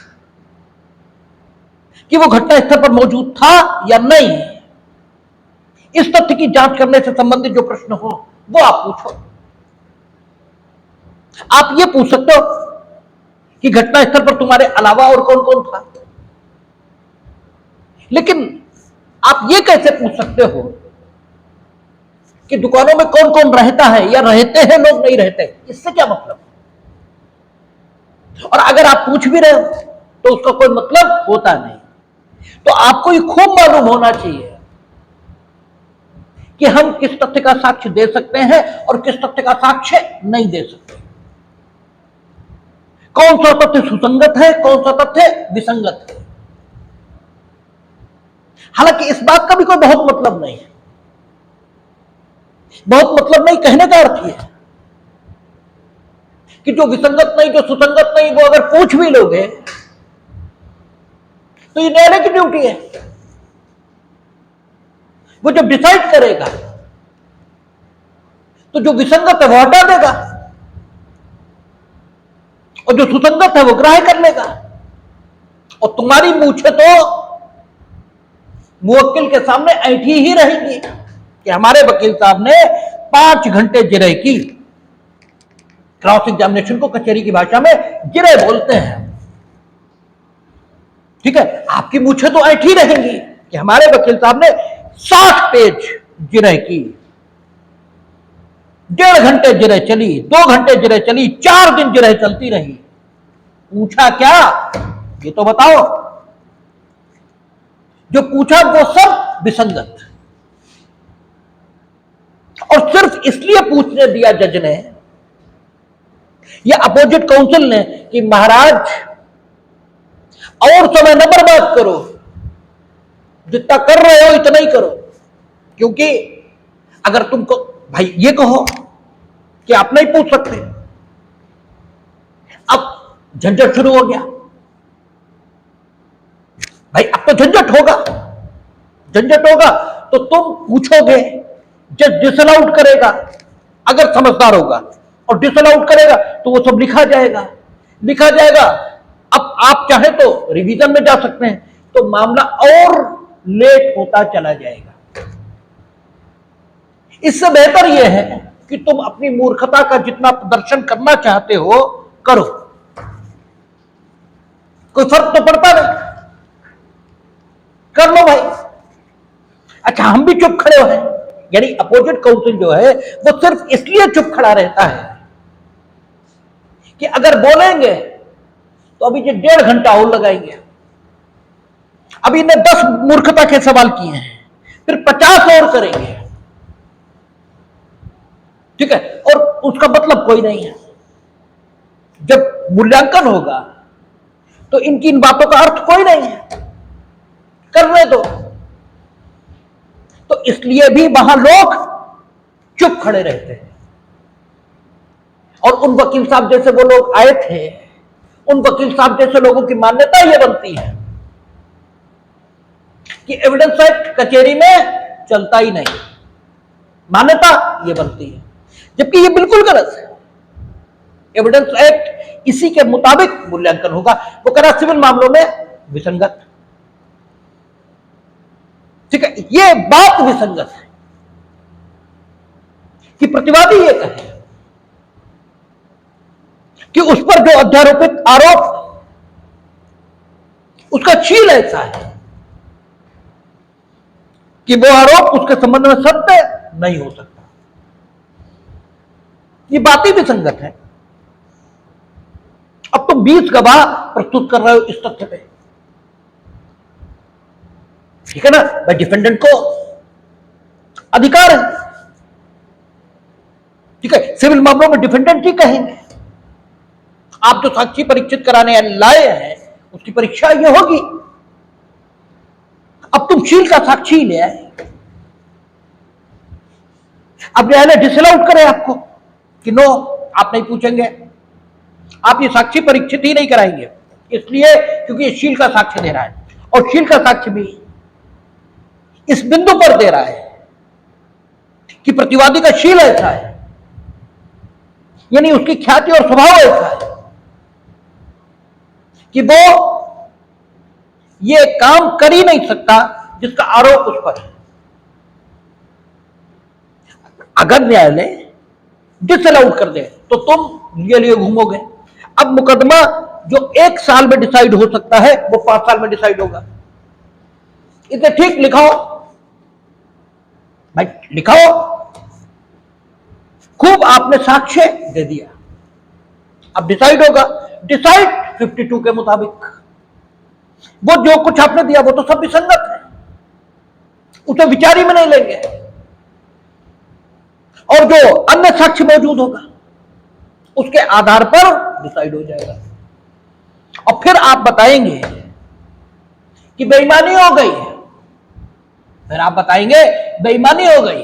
कि वो घटना स्थल पर मौजूद था या नहीं। इस तथ्य की जांच करने से संबंधित जो प्रश्न हो वो आप पूछो। आप ये पूछ सकते हो कि घटना स्थल पर तुम्हारे अलावा और कौन कौन था, लेकिन आप ये कैसे पूछ सकते हो कि दुकानों में कौन कौन रहता है या रहते हैं लोग नहीं रहते? इससे क्या मतलब? और अगर आप पूछ भी रहे हो तो उसका कोई मतलब होता नहीं। तो आपको ये खूब मालूम होना चाहिए कि हम किस तथ्य का साक्ष्य दे सकते हैं और किस तथ्य का साक्ष्य नहीं दे सकते, कौन सा तथ्य सुसंगत है, कौन सा तथ्य विसंगत है। हालांकि इस बात का भी कोई बहुत मतलब नहीं है। बहुत मतलब नहीं कहने का अर्थ यह है कि जो विसंगत नहीं, जो सुसंगत नहीं, वो अगर पूछ भी लोगे तो ये न्यायालय की ड्यूटी है। वो जब डिसाइड करेगा तो जो विसंगत है वो हटा देगा और जो सुसंगत है वो ग्राह्य कर लेगा। और तुम्हारी मूछें तो मुवक्किल के सामने ऐठी ही रहेगी कि हमारे वकील साहब ने 5 घंटे जिरह की। क्रॉस एग्जामिनेशन को कचहरी की भाषा में जिरह बोलते हैं। ठीक है, आपकी मूछें तो ऐठी रहेंगी कि हमारे वकील साहब ने 60 पेज जिरह की, 1.5 घंटे जिरह चली, 2 घंटे जिरह चली, 4 दिन जिरह चलती रही। पूछा क्या, ये तो बताओ। जो पूछा वो सब विसंगत, और सिर्फ इसलिए पूछने दिया जज ने या अपोजिट काउंसिल ने कि महाराज और समय न बर्बाद करो, जितना कर रहे हो इतना ही करो। क्योंकि अगर तुमको भाई ये कहो कि आप नहीं पूछ सकते, अब झंझट शुरू हो गया। भाई अब तो झंझट होगा, झंझट होगा तो तुम पूछोगे, जज डिसअलाउड करेगा अगर समझदार होगा, और डिसअलाउड करेगा तो वो सब लिखा जाएगा, लिखा जाएगा। अब आप चाहे तो रिवीजन में जा सकते हैं, तो मामला और लेट होता चला जाएगा। इससे बेहतर यह है कि तुम अपनी मूर्खता का जितना प्रदर्शन करना चाहते हो करो, कोई फर्क तो पड़ता नहीं, कर लो भाई। अच्छा, हम भी चुप खड़े हैं, यानी अपोजिट काउंसिल जो है वो सिर्फ इसलिए चुप खड़ा रहता है कि अगर बोलेंगे तो अभी ये 1.5 घंटा और लगाएंगे। अभी इन्हें 10 मूर्खता के सवाल किए हैं, फिर 50 और करेंगे, ठीक है, और उसका मतलब कोई नहीं है। जब मूल्यांकन होगा तो इनकी इन बातों का अर्थ कोई नहीं है, करने दो। तो इसलिए भी वहां लोग चुप खड़े रहते हैं। और उन वकील साहब जैसे वो लोग आए थे, उन वकील साहब जैसे लोगों की मान्यता यह बनती है कि एविडेंस एक्ट कचहरी में चलता ही नहीं, मान्यता यह बनती है, जबकि यह बिल्कुल गलत है। एविडेंस एक्ट इसी के मुताबिक मूल्यांकन होगा। वो कह रहा सिविल मामलों में विसंगत, ठीक है, यह बात विसंगत है कि प्रतिवादी यह कहे कि उस पर जो अध्यारोपित आरोप, उसका चील ऐसा है कि वो आरोप उसके संबंध में सत्य नहीं हो सकता। ये बात ही विसंगत है। अब तुम 20 गवाह प्रस्तुत कर रहे हो इस तथ्य पे, ठीक है ना, भाई डिफेंडेंट को अधिकार है, ठीक है, सिविल मामलों में डिफेंडेंट ही कहेंगे। आप जो साक्षी परीक्षित कराने लाए हैं उसकी परीक्षा ये होगी। अब तुम शील का साक्षी ले आए, अब न्यायालय डिसअलाउड करे आपको कि नो, आप नहीं पूछेंगे, आप ये साक्षी परीक्षित ही नहीं कराएंगे, इसलिए क्योंकि ये शील का साक्ष्य दे रहा है। और शील का साक्ष्य भी इस बिंदु पर दे रहा है कि प्रतिवादी का शील ऐसा है, यानी उसकी ख्याति और स्वभाव ऐसा है कि वो ये काम कर ही नहीं सकता जिसका आरोप उस पर है। अगर न्यायालय डिसअलाउड कर दे तो तुम लिए घूमोगे। अब मुकदमा जो 1 साल में डिसाइड हो सकता है वो 5 साल में डिसाइड होगा। इसे ठीक लिखाओ भाई, लिखाओ, खूब आपने साक्ष्य दे दिया, अब डिसाइड होगा। डिसाइड 52 के मुताबिक। वो जो कुछ आपने दिया वो तो सब विसंगत है, उसे विचार ही में नहीं लेंगे। और जो अन्य साक्ष्य मौजूद होगा उसके आधार पर डिसाइड हो जाएगा। और फिर आप बताएंगे कि बेईमानी हो गई है, फिर आप बताएंगे बेईमानी हो गई,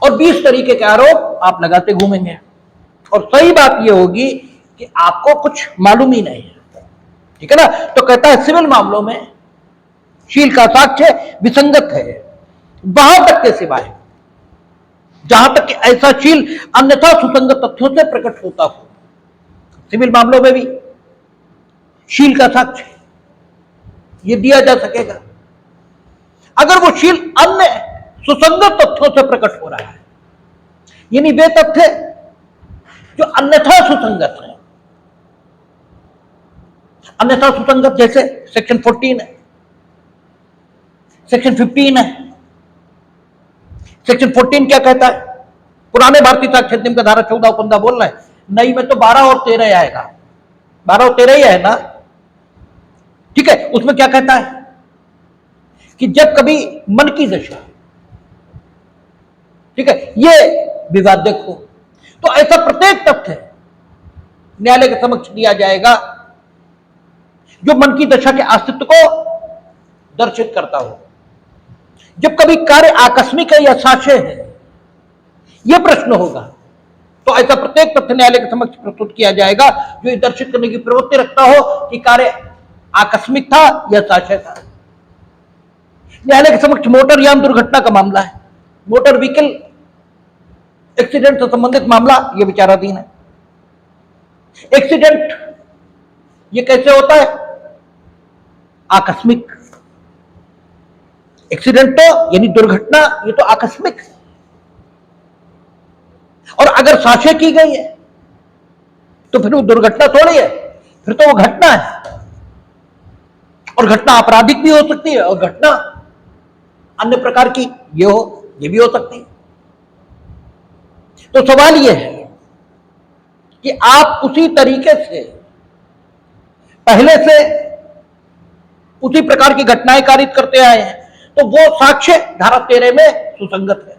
और 20 तरीके के आरोप आप लगाते घूमेंगे। और सही बात यह होगी कि आपको कुछ मालूम ही नहीं है, ठीक है ना। तो कहता है सिविल मामलों में शील का साक्ष्य विसंगत है वहां तक के सिवाय जहां तक कि ऐसा शील अन्यथा सुसंगत तथ्यों से प्रकट होता हो। सिविल मामलों में भी शील का साक्ष्य ये दिया जा सकेगा अगर वो शील अन्य सुसंगत तथ्यों से प्रकट हो रहा है, यानी वे तथ्य जो अन्यथा सुसंगत है। अन्यथा सुसंगत जैसे सेक्शन 14 है, सेक्शन 15 है। सेक्शन 14 क्या कहता है? पुराने भारतीय साक्ष्य अधिनियम का धारा 14 और 15 बोल रहा है, नई में तो 12 और 13 आएगा, 12 और 13 ही है ना, ठीक है। उसमें क्या कहता है कि जब कभी मन की दशा, ठीक है, ये विवादक हो तो ऐसा प्रत्येक तथ्य न्यायालय के समक्ष दिया जाएगा जो मन की दशा के अस्तित्व को दर्शित करता हो। जब कभी कार्य आकस्मिक है या साक्ष्य है, यह प्रश्न होगा, तो ऐसा प्रत्येक तथ्य न्यायालय के समक्ष प्रस्तुत किया जाएगा जो दर्शित करने की प्रवृत्ति रखता हो कि कार्य आकस्मिक था या साक्ष्य था। न्यायालय के समक्ष मोटर यान दुर्घटना का मामला है, मोटर व्हीकल एक्सीडेंट से संबंधित मामला यह विचाराधीन है। एक्सीडेंट ये कैसे होता है? आकस्मिक। एक्सीडेंट तो यानी दुर्घटना, ये तो आकस्मिक है। और अगर साक्ष्य की गई है तो फिर वो दुर्घटना थोड़ी है, फिर तो वो घटना है। और घटना आपराधिक भी हो सकती है और घटना अन्य प्रकार की ये भी हो सकती है। तो सवाल यह है कि आप उसी तरीके से पहले से उसी प्रकार की घटनाएं कारित करते आए हैं, तो वो साक्ष्य धारा 13 में सुसंगत है।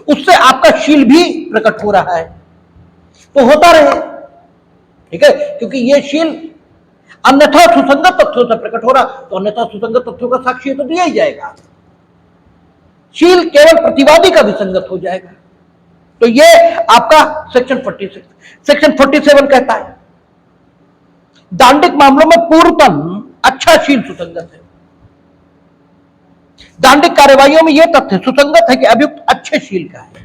उससे आपका शील भी प्रकट हो रहा है, तो होता रहे, ठीक है, क्योंकि ये शील अन्यथा सुसंगत तथ्यों से प्रकट हो रहा, तो अन्यथा सुसंगत तथ्यों का साक्ष्य तो दिया ही जाएगा। शील केवल प्रतिवादी का विसंगत हो जाएगा। तो ये आपका सेक्शन 46। सेक्शन 47 कहता है दांडिक मामलों में पूर्वतन अच्छा शील सुसंगत है। दांडिक कार्यवाहियों में यह तथ्य सुसंगत है कि अभियुक्त अच्छे शील का है,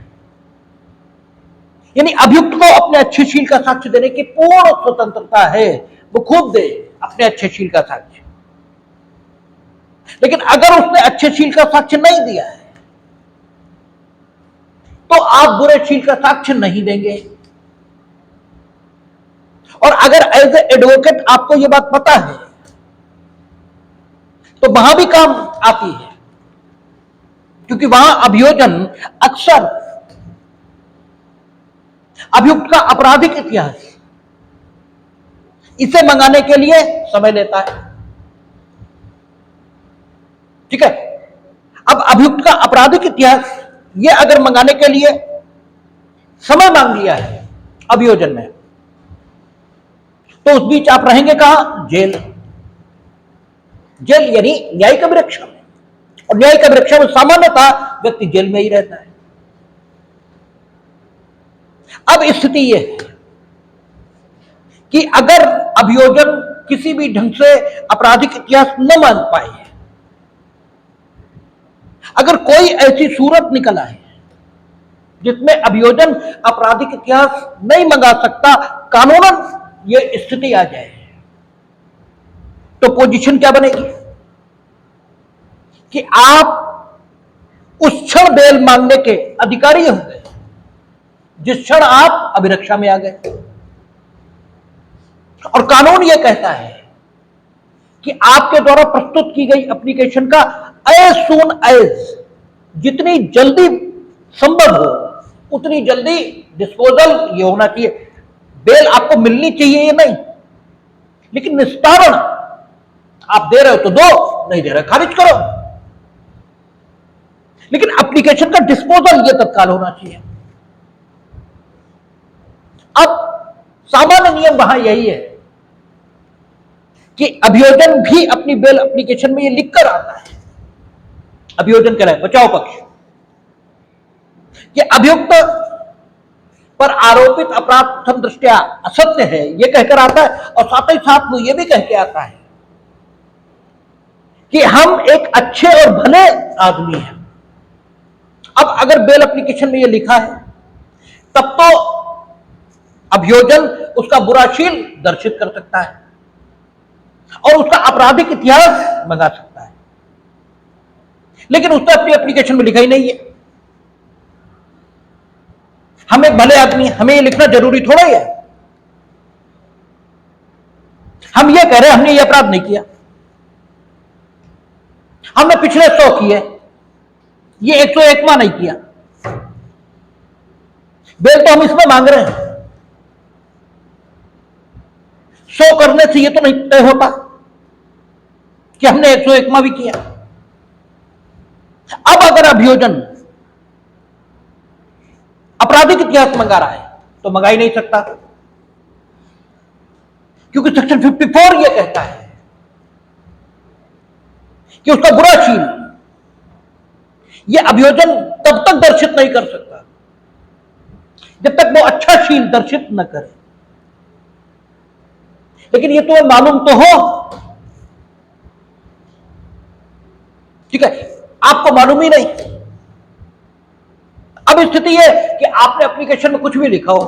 यानी अभियुक्त को अपने अच्छे शील का साक्ष्य देने की पूर्ण स्वतंत्रता है, वो खूब दे अपने अच्छे शील का साक्ष्य। लेकिन अगर उसने अच्छे शील का साक्ष्य नहीं दिया है तो आप बुरे शील का साक्ष्य नहीं देंगे। और अगर एज ए एडवोकेट आपको यह बात पता है तो वहां भी काम आती है, क्योंकि वहां अभियोजन अक्सर अभियुक्त का आपराधिक इतिहास इसे मंगाने के लिए समय लेता है, ठीक है। अब अभियुक्त का आपराधिक इतिहास ये अगर मंगाने के लिए समय मांग लिया है अभियोजन ने, तो उस बीच आप रहेंगे कहां? जेल। जेल यानी न्यायिक अभिरक्षा में, और न्यायिक अभिरक्षा में सामान्यतः व्यक्ति जेल में ही रहता है। अब स्थिति यह है कि अगर अभियोजन किसी भी ढंग से आपराधिक इतिहास न मान पाए, अगर कोई ऐसी सूरत निकल आए जिसमें अभियोजन आपराधिक इतिहास नहीं मंगा सकता, कानूनन यह स्थिति आ जाए, तो पोजीशन क्या बनेगी कि आप उस क्षण बेल मांगने के अधिकारी होंगे जिस क्षण आप अभिरक्षा में आ गए। और कानून यह कहता है कि आपके द्वारा प्रस्तुत की गई एप्लीकेशन का एज सून एज, जितनी जल्दी संभव हो उतनी जल्दी डिस्पोजल ये होना चाहिए। बेल आपको मिलनी चाहिए ये नहीं, लेकिन निस्तारण आप दे रहे हो तो दो, नहीं दे रहे खारिज करो, लेकिन एप्लीकेशन का डिस्पोजल ये तत्काल होना चाहिए। अब सामान्य नियम वहां यही है कि अभियोजन भी अपनी बेल एप्लीकेशन में ये लिखकर आता है, अभियोजन कह रहा है बचाव पक्ष, कि अभियुक्त पर आरोपित अपराध प्रथम दृष्टया असत्य है, यह कहकर आता है, और साथ ही साथ वो ये भी कह के आता है कि हम एक अच्छे और भले आदमी हैं। अब अगर बेल एप्लीकेशन में यह लिखा है तब तो अभियोजन उसका बुराशील दर्शित कर सकता है और उसका आपराधिक इतिहास मंगा सकता है, लेकिन उसने अपनी एप्लीकेशन में लिखा ही नहीं है। हम एक भले आदमी, हमें ये लिखना जरूरी थोड़ा ही है। हम ये कह रहे हैं हमने ये अपराध नहीं किया, हमने पिछले 100 किए, ये 101वां नहीं किया। बेल तो हम इसमें मांग रहे हैं, 100 करने से ये तो नहीं तय होता कि हमने 101वां भी किया। अब अगर अभियोजन आपराधिक इतिहास मंगा रहा है तो मंगा ही नहीं सकता, क्योंकि सेक्शन 54 यह कहता है कि उसका बुराशील यह अभियोजन तब तक दर्शित नहीं कर सकता जब तक वो अच्छा शील दर्शित न करे। लेकिन ये तो मालूम तो हो, ठीक है, आपको मालूम ही नहीं। अब स्थिति है कि आपने एप्लीकेशन में कुछ भी लिखा हो,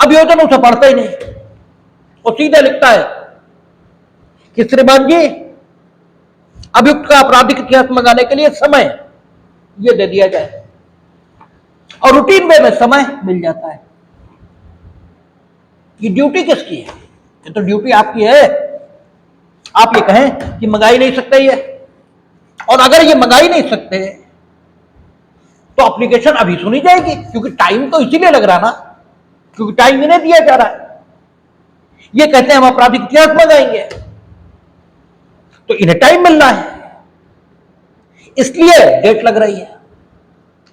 अभियोजन उसे पढ़ता ही नहीं, वो सीधे लिखता है कि श्रीमान जी अभियुक्त का आपराधिक इतिहास मंगाने के लिए समय ये दे दिया जाए, और रूटीन वे में समय मिल जाता है। ये ड्यूटी किसकी है? ये तो ड्यूटी आपकी है। आप ये कहें कि मंगा ही नहीं सकते ये, और अगर ये मंगा ही नहीं सकते तो एप्लीकेशन अभी सुनी जाएगी, क्योंकि टाइम तो इसीलिए लग रहा ना, क्योंकि टाइम इन्हें दिया जा रहा है। ये कहते हैं हम आपराधिक इतिहास मंगाएंगे तो इन्हें टाइम मिलना है, इसलिए डेट लग रही है।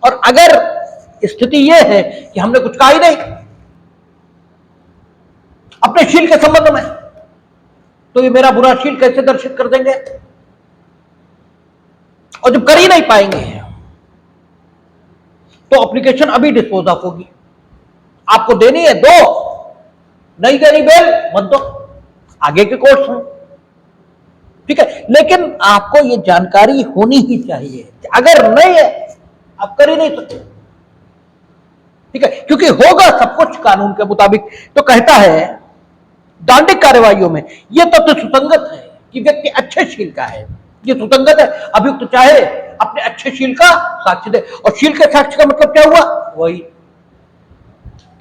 और अगर स्थिति यह है कि हमने कुछ कहा ही नहीं अपने शील के संबंध में, तो ये मेरा बुरा शील कैसे दर्शित कर देंगे? और जब कर ही नहीं पाएंगे तो एप्लीकेशन अभी डिस्पोज ऑफ होगी। आपको देनी है दो, नहीं देनी बेल मत दो, आगे के कोर्स में, ठीक है। लेकिन आपको ये जानकारी होनी ही चाहिए, अगर नहीं है आप कर ही नहीं सकते, ठीक है, क्योंकि होगा सब कुछ कानून के मुताबिक। तो कहता है दंडिक कार्यवाहियों में यह तथ्य सुसंगत है कि व्यक्ति अच्छे शील का है, ये सुसंगत है, अभियुक्त चाहे अपने अच्छे शील का साक्ष्य दे। और शील के साक्ष्य का मतलब क्या हुआ? वही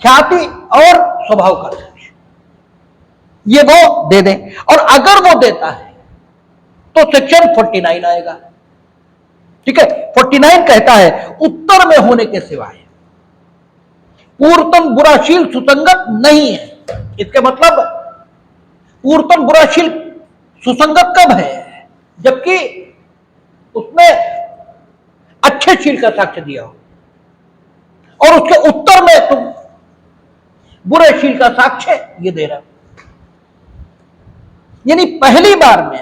ख्याति और स्वभाव का साक्ष्य, ये वो दे दे। और अगर वो देता है तो सेक्शन 49 आएगा, ठीक है। 49 कहता है उत्तर में होने के सिवाय पूर्वतन बुराशील सुसंगत नहीं है। इसके मतलब पूर्वतन बुराशील सुसंगत कब है? जबकि उसने अच्छे शील का साक्ष्य दिया हो और उसके उत्तर में तुम बुरे शील का साक्ष्य ये दे रहा, यानी पहली बार में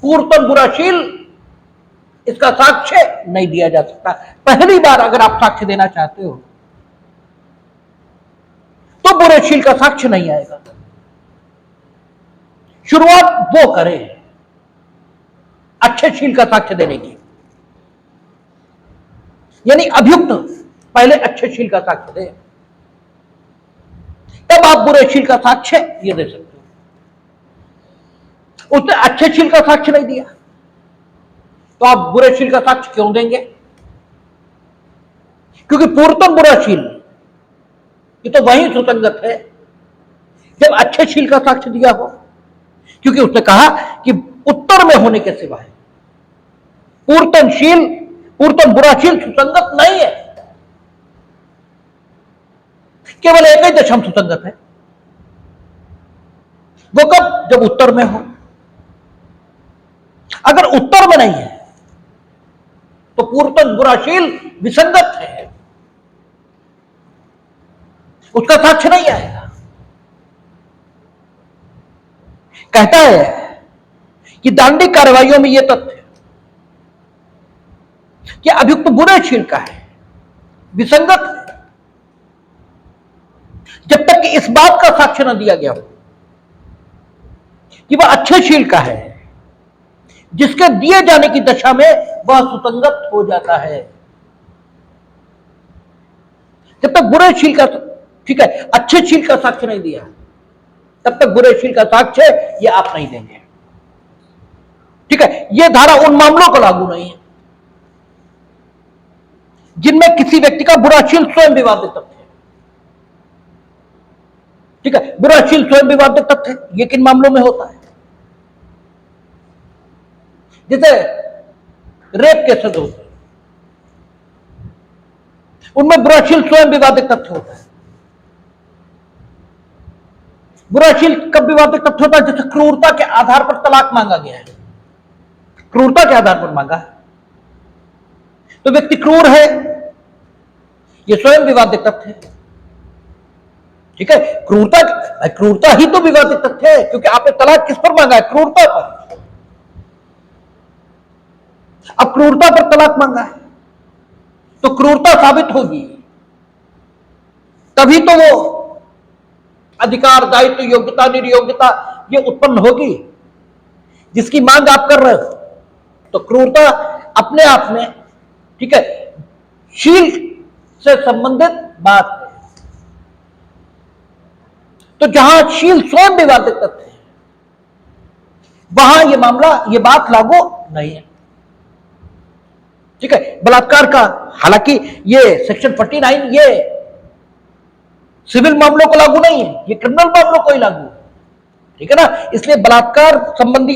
पूर्वतन बुराशील इसका साक्ष्य नहीं दिया जा सकता। पहली बार अगर आप साक्ष्य देना चाहते हो तो बुरे शील का साक्ष्य नहीं आएगा। शुरुआत वो करे अच्छे शील का साक्ष्य देने की, यानी अभियुक्त पहले अच्छे शील का साक्ष्य दे, तब आप बुरे शील का साक्ष्य ये दे सकते हो। उसने अच्छे शील का साक्ष्य नहीं दिया तो आप बुरे शील का साक्ष्य क्यों देंगे? क्योंकि पूर्वतन बुरा शील ये तो वही सुसंगत है जब अच्छे शील का साक्ष्य दिया हो, क्योंकि उसने कहा कि उत्तर में होने के सिवाय पूर्वतन बुरा शील सुसंगत नहीं है, केवल एक ही दशम सुसंगत है। वो कब? जब उत्तर में हो। अगर उत्तर में नहीं है तो पूर्वतन बुराशील विसंगत है, उसका साक्ष्य नहीं आएगा। कहता है कि दंडिक कार्रवाइयों में यह तथ्य कि अभियुक्त बुरे शील का है, विसंगत है, जब तक कि इस बात का साक्ष्य न दिया गया हो कि वह अच्छे शील का है, जिसके दिए जाने की दशा में वह सुसंगत हो जाता है। जब तक बुरे शील का, ठीक है, अच्छे शील का साक्ष्य नहीं दिया तब तक बुरे शील का साक्ष्य ये आप नहीं देंगे, ठीक है। यह धारा उन मामलों को लागू नहीं है जिनमें किसी व्यक्ति का बुरा शील स्वयं विवादित तथ्य है, ठीक है। बुरा शील स्वयं विवादित तथ्य है, ये किन मामलों में होता है? जैसे रेप केसेस होते हैं, उनमें बुराशील स्वयं विवादित तथ्य होता है। बुराशील कब विवादित तथ्य होता है? जैसे क्रूरता के आधार पर तलाक मांगा गया है, क्रूरता के आधार पर मांगा है तो व्यक्ति क्रूर है, यह स्वयं विवादित तथ्य है, ठीक है। क्रूरता ही तो विवादित तथ्य है, क्योंकि आपने तलाक किस पर मांगा है? क्रूरता पर। अब क्रूरता पर तलाक मांगा है तो क्रूरता साबित होगी तभी तो वो अधिकार, दायित्व, योग्यता, निर्योग्यता ये उत्पन्न होगी जिसकी मांग आप कर रहे हो। तो क्रूरता अपने आप में, ठीक है, शील से संबंधित बात है। तो जहां शील स्वयं विवादित तथ्य है वहां यह मामला, यह बात लागू नहीं है, ठीक है। बलात्कार का, हालांकि ये सेक्शन 49 ये सिविल मामलों को लागू नहीं है, ये क्रिमिनल मामलों को ही लागू है, ठीक है ना। इसलिए बलात्कार संबंधी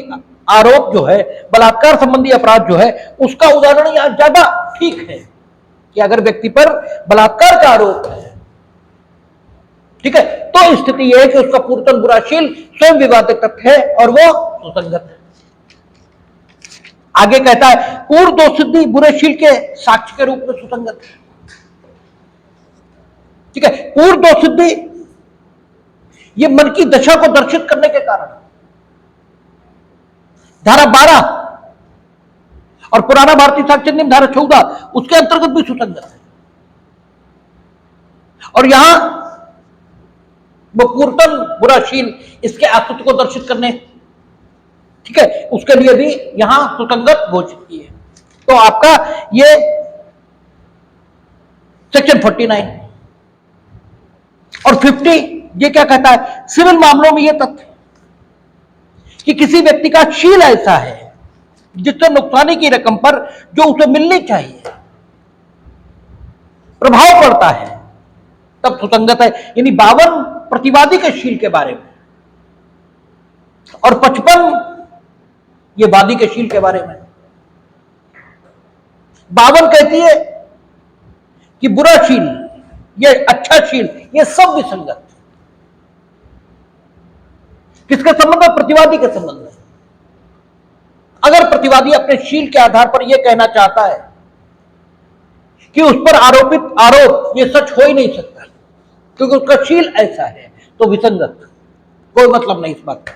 आरोप जो है, बलात्कार संबंधी अपराध जो है, उसका उदाहरण यहां ज्यादा ठीक है कि अगर व्यक्ति पर बलात्कार का आरोप है, ठीक है, तो स्थिति यह है कि उसका पूर्वतन बुराशील स्वयं विवादित तथ्य है और वो सुसंगत है। आगे कहता है पूर्व दो सिद्धि बुरे शील के साक्ष्य के रूप में सुसंगत है। ठीक है, पूर्व दो सिद्धि ये मन की दशा को दर्शित करने के कारण धारा 12 और पुराना भारतीय साक्ष्य नियम धारा 14 उसके अंतर्गत भी सुसंगत है। और यहां वो पूर्वतन बुराशील इसके अस्तित्व को दर्शित करने, ठीक है, उसके लिए भी यहां सुसंगत घोषित की है। तो आपका ये सेक्शन 49 और 50 ये क्या कहता है, सिविल मामलों में यह तथ्य कि किसी व्यक्ति का शील ऐसा है जिससे नुकसानी की रकम पर जो उसे मिलनी चाहिए प्रभाव पड़ता है तब सुसंगत है। यानी 52 प्रतिवादी के शील के बारे में और 55 ये वादी के शील के बारे में। 52 कहती है कि बुरा शील ये अच्छा शील ये सब विसंगत। किसके संबंध में? प्रतिवादी के संबंध में। अगर प्रतिवादी अपने शील के आधार पर यह कहना चाहता है कि उस पर आरोपित आरोप ये सच हो ही नहीं सकता क्योंकि उसका शील ऐसा है, तो विसंगत, कोई मतलब नहीं इस बात का।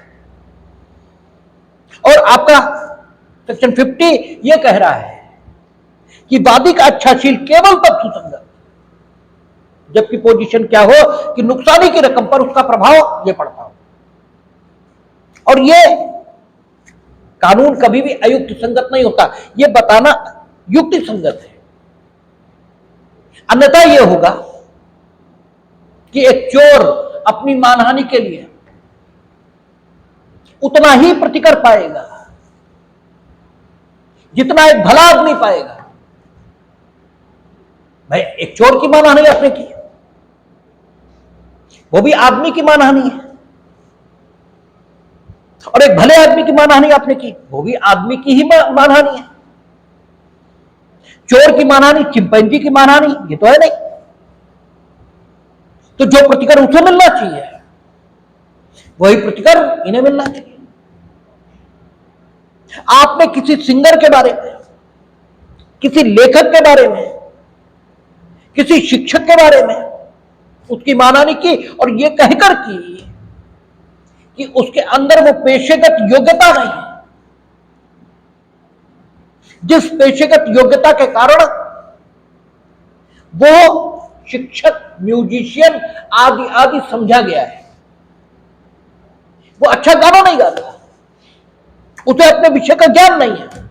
और आपका सेक्शन 50 यह कह रहा है कि वादी का अच्छा शील केवल तब सुसंगत जबकि पोजीशन क्या हो कि नुकसानी की रकम पर उसका प्रभाव यह पड़ता हो। और यह कानून कभी भी अयुक्ति संगत नहीं होता, यह बताना युक्ति संगत है। अन्यथा यह होगा कि एक चोर अपनी मानहानि के लिए उतना ही प्रति कर पाएगा जितना एक भला आदमी पाएगा। भाई एक चोर की मानहानि आपने की, वो भी आदमी की मानहानि है, और एक भले आदमी की मानहानि आपने की, वो भी आदमी की ही मानहानि है। चोर की मानहानि चिंपैंजी की मानहानि ये तो है नहीं। तो जो प्रतिकर उसे मिलना चाहिए वही प्रतिकर इन्हें मिलना चाहिए। आपने किसी सिंगर के बारे में, किसी लेखक के बारे में, किसी शिक्षक के बारे में उसकी मानहानि की और यह कहकर की कि उसके अंदर वो पेशेगत योग्यता नहीं है, जिस पेशेगत योग्यता के कारण वो शिक्षक, म्यूजिशियन आदि आदि समझा गया है। वो अच्छा गाना नहीं गाता, उसे अपने विषय का ज्ञान नहीं है।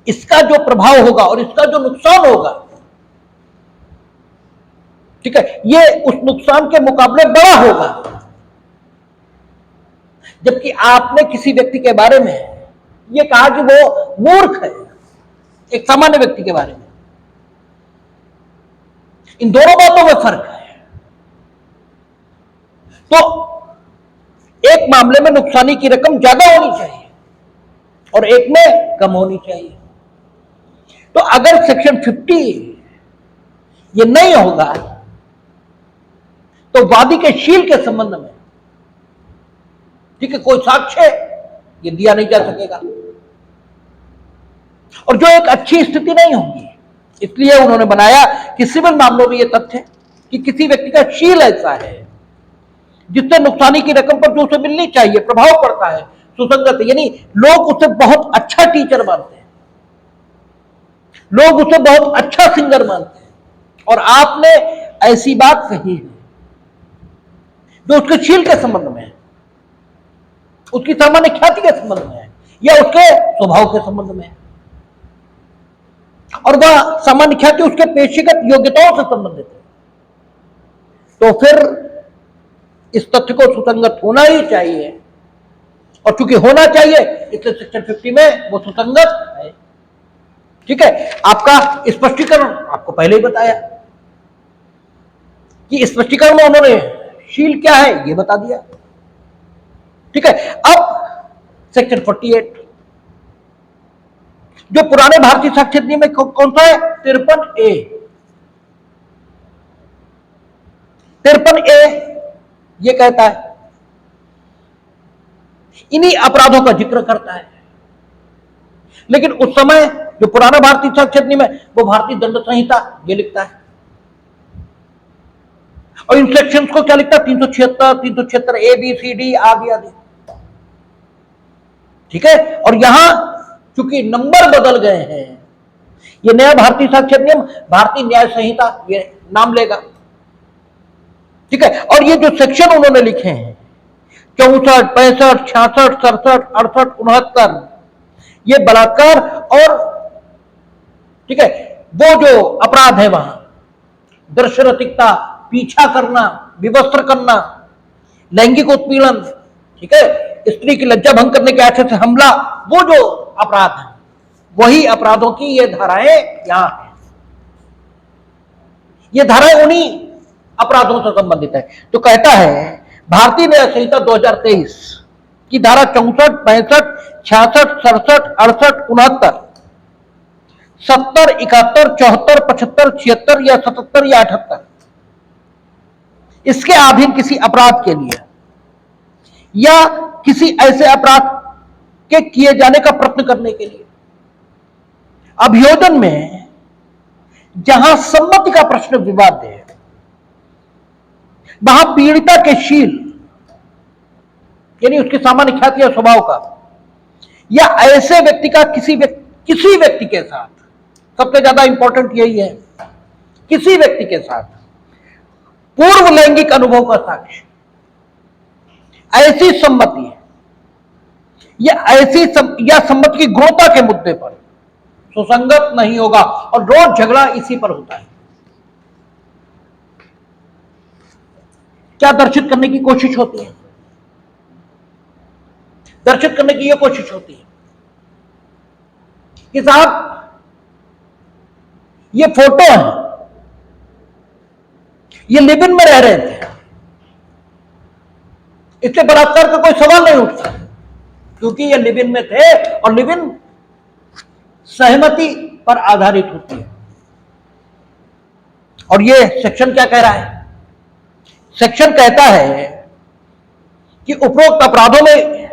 इसका जो प्रभाव होगा और इसका जो नुकसान होगा, ठीक है, ये उस नुकसान के मुकाबले बड़ा होगा। जबकि आपने किसी व्यक्ति के बारे में यह कहा कि वो मूर्ख है, एक सामान्य व्यक्ति के बारे में। इन दोनों बातों में फर्क है। तो एक मामले में नुकसानी की रकम ज्यादा होनी चाहिए और एक में कम होनी चाहिए। तो अगर सेक्शन 50 ये नहीं होगा तो वादी के शील के संबंध में, ठीक है, कोई साक्ष्य ये दिया नहीं जा सकेगा और जो एक अच्छी स्थिति नहीं होगी। इसलिए उन्होंने बनाया कि सिविल मामलों में यह तथ्य कि किसी व्यक्ति का शील ऐसा है जिससे नुकसानी की रकम पर जो उसे मिलनी चाहिए प्रभाव पड़ता है, सुसंगत है। यानी लोग उसे बहुत अच्छा टीचर मानते हैं, लोग उसे बहुत अच्छा सिंगर मानते हैं, और आपने ऐसी बात कही है जो उसके शील के संबंध में है, उसकी सामान्य ख्याति के संबंध में है या उसके स्वभाव के संबंध में है, और वह सामान्य ख्याति उसके पेशेगत योग्यताओं से संबंधित है। तो फिर इस तथ्य को सुसंगत होना ही चाहिए, और चूंकि होना चाहिए इसलिए सेक्शन 50 में वो सुसंगत है। ठीक है, आपका स्पष्टीकरण आपको पहले ही बताया कि स्पष्टीकरण में उन्होंने शील क्या है ये बता दिया। ठीक है, अब सेक्शन 48 जो पुराने भारतीय साक्ष्य नियम में कौन सा है, 53A। 53A ये कहता है, इन्हीं अपराधों का जिक्र करता है लेकिन उस समय जो पुराना भारतीय साक्ष्य अधिनियम है वो भारतीय दंड संहिता ये लिखता है, और इन सेक्शंस को क्या लिखता है, 376 ए बी सी डी आदि आदि। ठीक है, और यहां चूंकि नंबर बदल गए हैं, ये नया भारतीय साक्ष्य अधिनियम भारतीय न्याय संहिता ये नाम लेगा। ठीक है, और ये जो सेक्शन उन्होंने लिखे हैं 64, 65, 66, 67, 68, 69, ये बलात्कार और ठीक है वो जो अपराध है वहां दर्शरतिकता, पीछा करना, विवस्त्र करना, लैंगिक उत्पीड़न, ठीक है, स्त्री की लज्जा भंग करने के आशय से हमला, वो जो अपराध है वही अपराधों की ये धाराएं यहां है। ये धाराएं उन्हीं अपराधों से संबंधित है। तो कहता है भारतीय न्याय संहिता 2023 की धारा 64, 65, 66, 67, 68, 69, 70, 71, 74, 75, 76 या 77 या 78 इसके अधीन किसी अपराध के लिए या किसी ऐसे अपराध के किए जाने का प्रयत्न करने के लिए अभियोजन में जहां सम्मति का प्रश्न विवाद है, वहां पीड़िता के शील यानी उसकी सामान्य ख्याति या स्वभाव का या ऐसे व्यक्ति का किसी व्यक्ति के साथ, सबसे ज्यादा इंपॉर्टेंट यही है, किसी व्यक्ति के साथ पूर्व लैंगिक अनुभव का साक्ष्य, ऐसी सम्मति या सम्मति की गुणता के मुद्दे पर सुसंगत नहीं होगा। और रोज झगड़ा इसी पर होता है। क्या दर्शित करने की कोशिश होती है? दर्शित करने की यह कोशिश होती है कि साहब ये फोटो है, ये लिव इन में रह रहे थे, इससे बलात्कार का कोई सवाल नहीं उठता क्योंकि ये लिव इन में थे और लिव इन सहमति पर आधारित होती है। और ये सेक्शन क्या कह रहा है? सेक्शन कहता है कि उपरोक्त अपराधों में,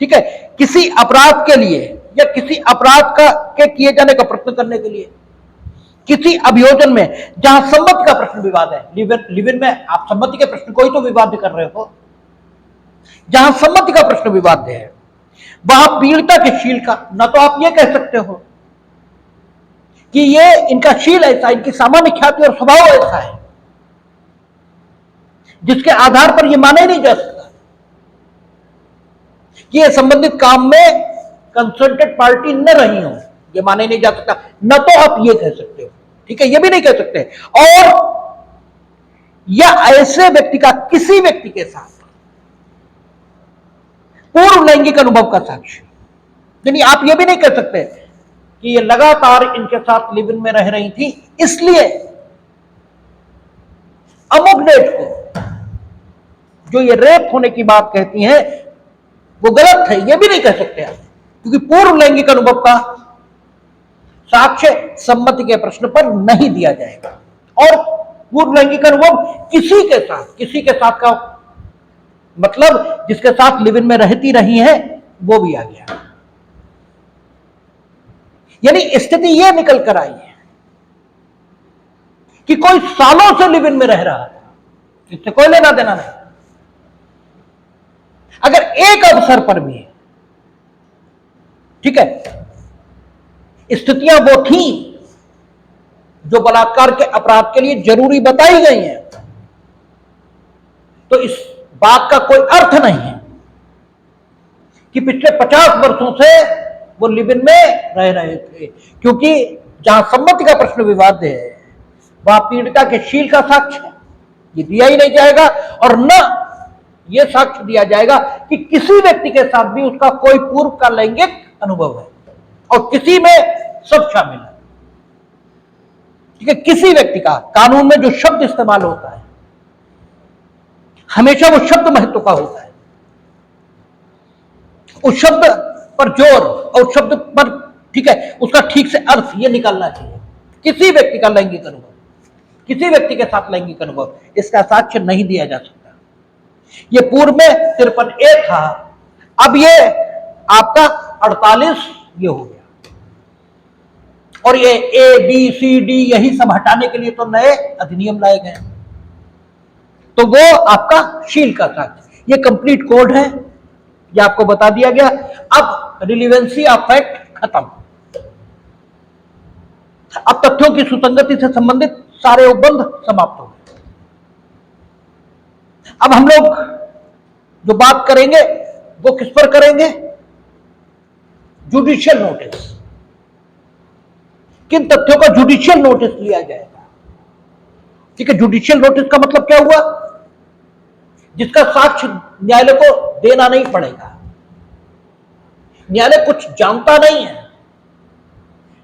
ठीक है, किसी अपराध के लिए या किसी अपराध के किए जाने का प्रयत्न करने के लिए किसी अभियोजन में जहां सम्मति का प्रश्न विवाद है, लिव इन में आप सम्मति के प्रश्न को ही तो विवाद कर रहे हो, जहां सम्मति का प्रश्न विवाद है वहां पीड़िता के शील का, ना तो आप ये कह सकते हो कि ये इनका शील ऐसा, इनकी सामान्य ख्याति और स्वभाव ऐसा है जिसके आधार पर यह माना ही नहीं जा सकता कि ये संबंधित काम में कंसल्टेड पार्टी न रही हो, ये माना ही नहीं जा सकता। न तो आप ये कह सकते हो, ठीक है, ये भी नहीं कह सकते। और या ऐसे व्यक्ति का किसी व्यक्ति के साथ पूर्व लैंगिक अनुभव का साक्ष्य, यानी आप ये भी नहीं कह सकते कि ये लगातार इनके साथ लिव इन में रह रही थी इसलिए अमुक डेट को जो ये रेप होने की बात कहती हैं वो गलत है, ये भी नहीं कह सकते आप, क्योंकि पूर्व लैंगिक अनुभव का साक्ष्य सम्मति के प्रश्न पर नहीं दिया जाएगा। और पूर्व लैंगिक अनुभव किसी के साथ का मतलब जिसके साथ लिव इन में रहती रही है वो भी आ गया। यानी स्थिति यह निकल कर आई है कि कोई सालों से लिव इन में रह रहा था, इससे कोई लेना देना नहीं। अगर एक अवसर पर भी, ठीक है, स्थितियां वो थी जो बलात्कार के अपराध के लिए जरूरी बताई गई हैं, तो इस बात का कोई अर्थ नहीं है कि पिछले 50 वर्षों से वो लिव इन में रह रहे थे, क्योंकि जहां सम्मति का प्रश्न विवाद है वहां पीड़िता के शील का साक्ष्य ये दिया ही नहीं जाएगा और न ये साक्ष्य दिया जाएगा कि किसी व्यक्ति के साथ भी उसका कोई पूर्व का लैंगिक अनुभव है, और किसी में सब शामिल है। ठीक है, किसी व्यक्ति का, कानून में जो शब्द इस्तेमाल होता है हमेशा वो शब्द महत्व का होता है, उस शब्द पर जोर और उस शब्द पर, ठीक है, उसका ठीक से अर्थ ये निकालना चाहिए। किसी व्यक्ति का लैंगिक अनुभव, किसी व्यक्ति के साथ लैंगिक अनुभव, इसका साक्ष्य नहीं दिया जा सकता। ये पूर्व में 53A था, अब ये आपका 48 ये हो गया। और ये ABCD यही सब हटाने के लिए तो नए अधिनियम लाए गए। तो वो आपका शील का साक्ष्य, ये कंप्लीट कोड है, ये आपको बता दिया गया। अब रिलीवेंसी ऑफ फैक्ट खत्म। अब तथ्यों की सुसंगति से संबंधित सारे उपबंध समाप्त हो गए। अब हम लोग जो बात करेंगे वो किस पर करेंगे? Judicial notice. किन तथ्यों का जुडिशियल नोटिस लिया जाएगा? ठीक है, जुडिशियल नोटिस का मतलब क्या हुआ? जिसका साक्ष्य न्यायालय को देना नहीं पड़ेगा। न्यायालय कुछ जानता नहीं है,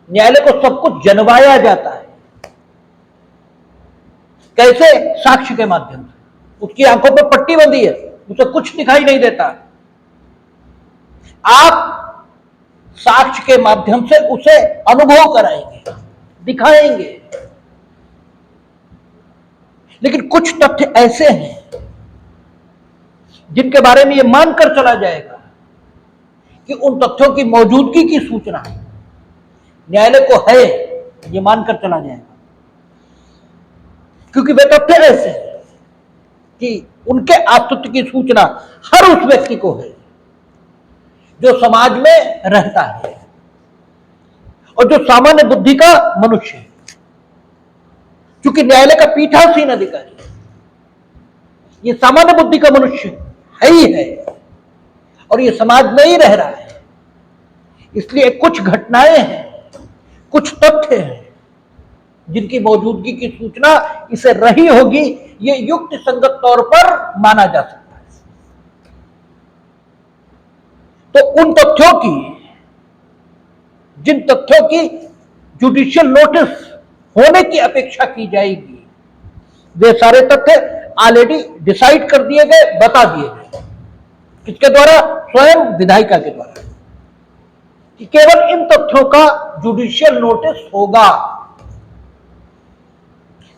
न्यायालय को सब कुछ जनवाया जाता है। कैसे? साक्ष्य के माध्यम से। उसकी आंखों पर पट्टी बंधी है, उसे कुछ दिखाई नहीं देता। आप साक्ष्य के माध्यम से उसे अनुभव कराएंगे, दिखाएंगे। लेकिन कुछ तथ्य ऐसे हैं जिनके बारे में यह मानकर चला जाएगा कि उन तथ्यों की मौजूदगी की सूचना न्यायालय को है, यह मानकर चला जाएगा। क्योंकि वे तथ्य ऐसे हैं कि उनके अस्तित्व की सूचना हर उस व्यक्ति को है जो समाज में रहता है और जो सामान्य बुद्धि का मनुष्य है। क्योंकि न्यायालय का पीठासीन अधिकारी ये सामान्य बुद्धि का मनुष्य है ही है और ये समाज में ही रह रहा है। इसलिए कुछ घटनाएं हैं, कुछ तथ्य हैं जिनकी मौजूदगी की सूचना इसे रही होगी, ये युक्ति संगत तौर पर माना जा सकता है। तो उन तथ्यों की, जिन तथ्यों की जुडिशियल नोटिस होने की अपेक्षा की जाएगी, वे सारे तथ्य ऑलरेडी डिसाइड कर दिए गए, बता दिए गए। किसके द्वारा? स्वयं विधायिका के द्वारा कि केवल इन तथ्यों का जुडिशियल नोटिस होगा।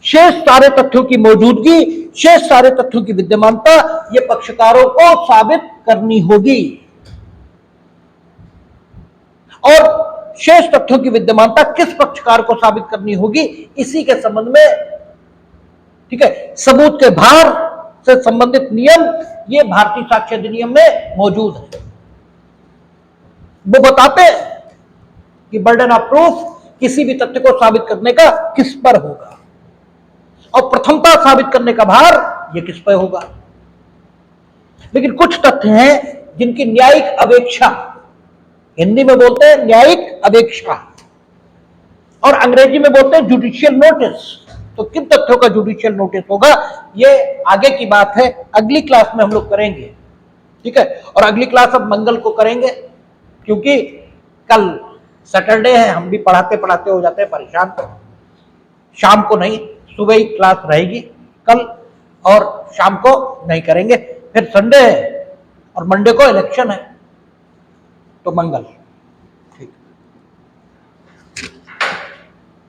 शेष सारे तथ्यों की मौजूदगी, शेष सारे तथ्यों की विद्यमानता ये पक्षकारों को साबित करनी होगी और शेष तथ्यों की विद्यमानता किस पक्षकार को साबित करनी होगी, इसी के संबंध में, ठीक है, सबूत के भार से संबंधित नियम ये भारतीय साक्ष्य अधिनियम में मौजूद है। वो बताते हैं कि बर्डन ऑफ प्रूफ किसी भी तथ्य को साबित करने का किस पर होगा और प्रथमता साबित करने का भार ये किस पर होगा। लेकिन कुछ तथ्य हैं जिनकी न्यायिक अपेक्षा, हिंदी में बोलते हैं न्यायिक अपेक्षा और अंग्रेजी में बोलते हैं जुडिशियल नोटिस। तो किन तथ्यों का जुडिशियल नोटिस होगा ये आगे की बात है, अगली क्लास में हम लोग करेंगे। ठीक है, और अगली क्लास अब मंगल को करेंगे क्योंकि कल सैटरडे है, हम भी पढ़ाते पढ़ाते हो जाते हैं परेशान। शाम को नहीं, सुबह ही क्लास रहेगी कल और शाम को नहीं करेंगे। फिर संडे है और मंडे को इलेक्शन है, तो मंगल।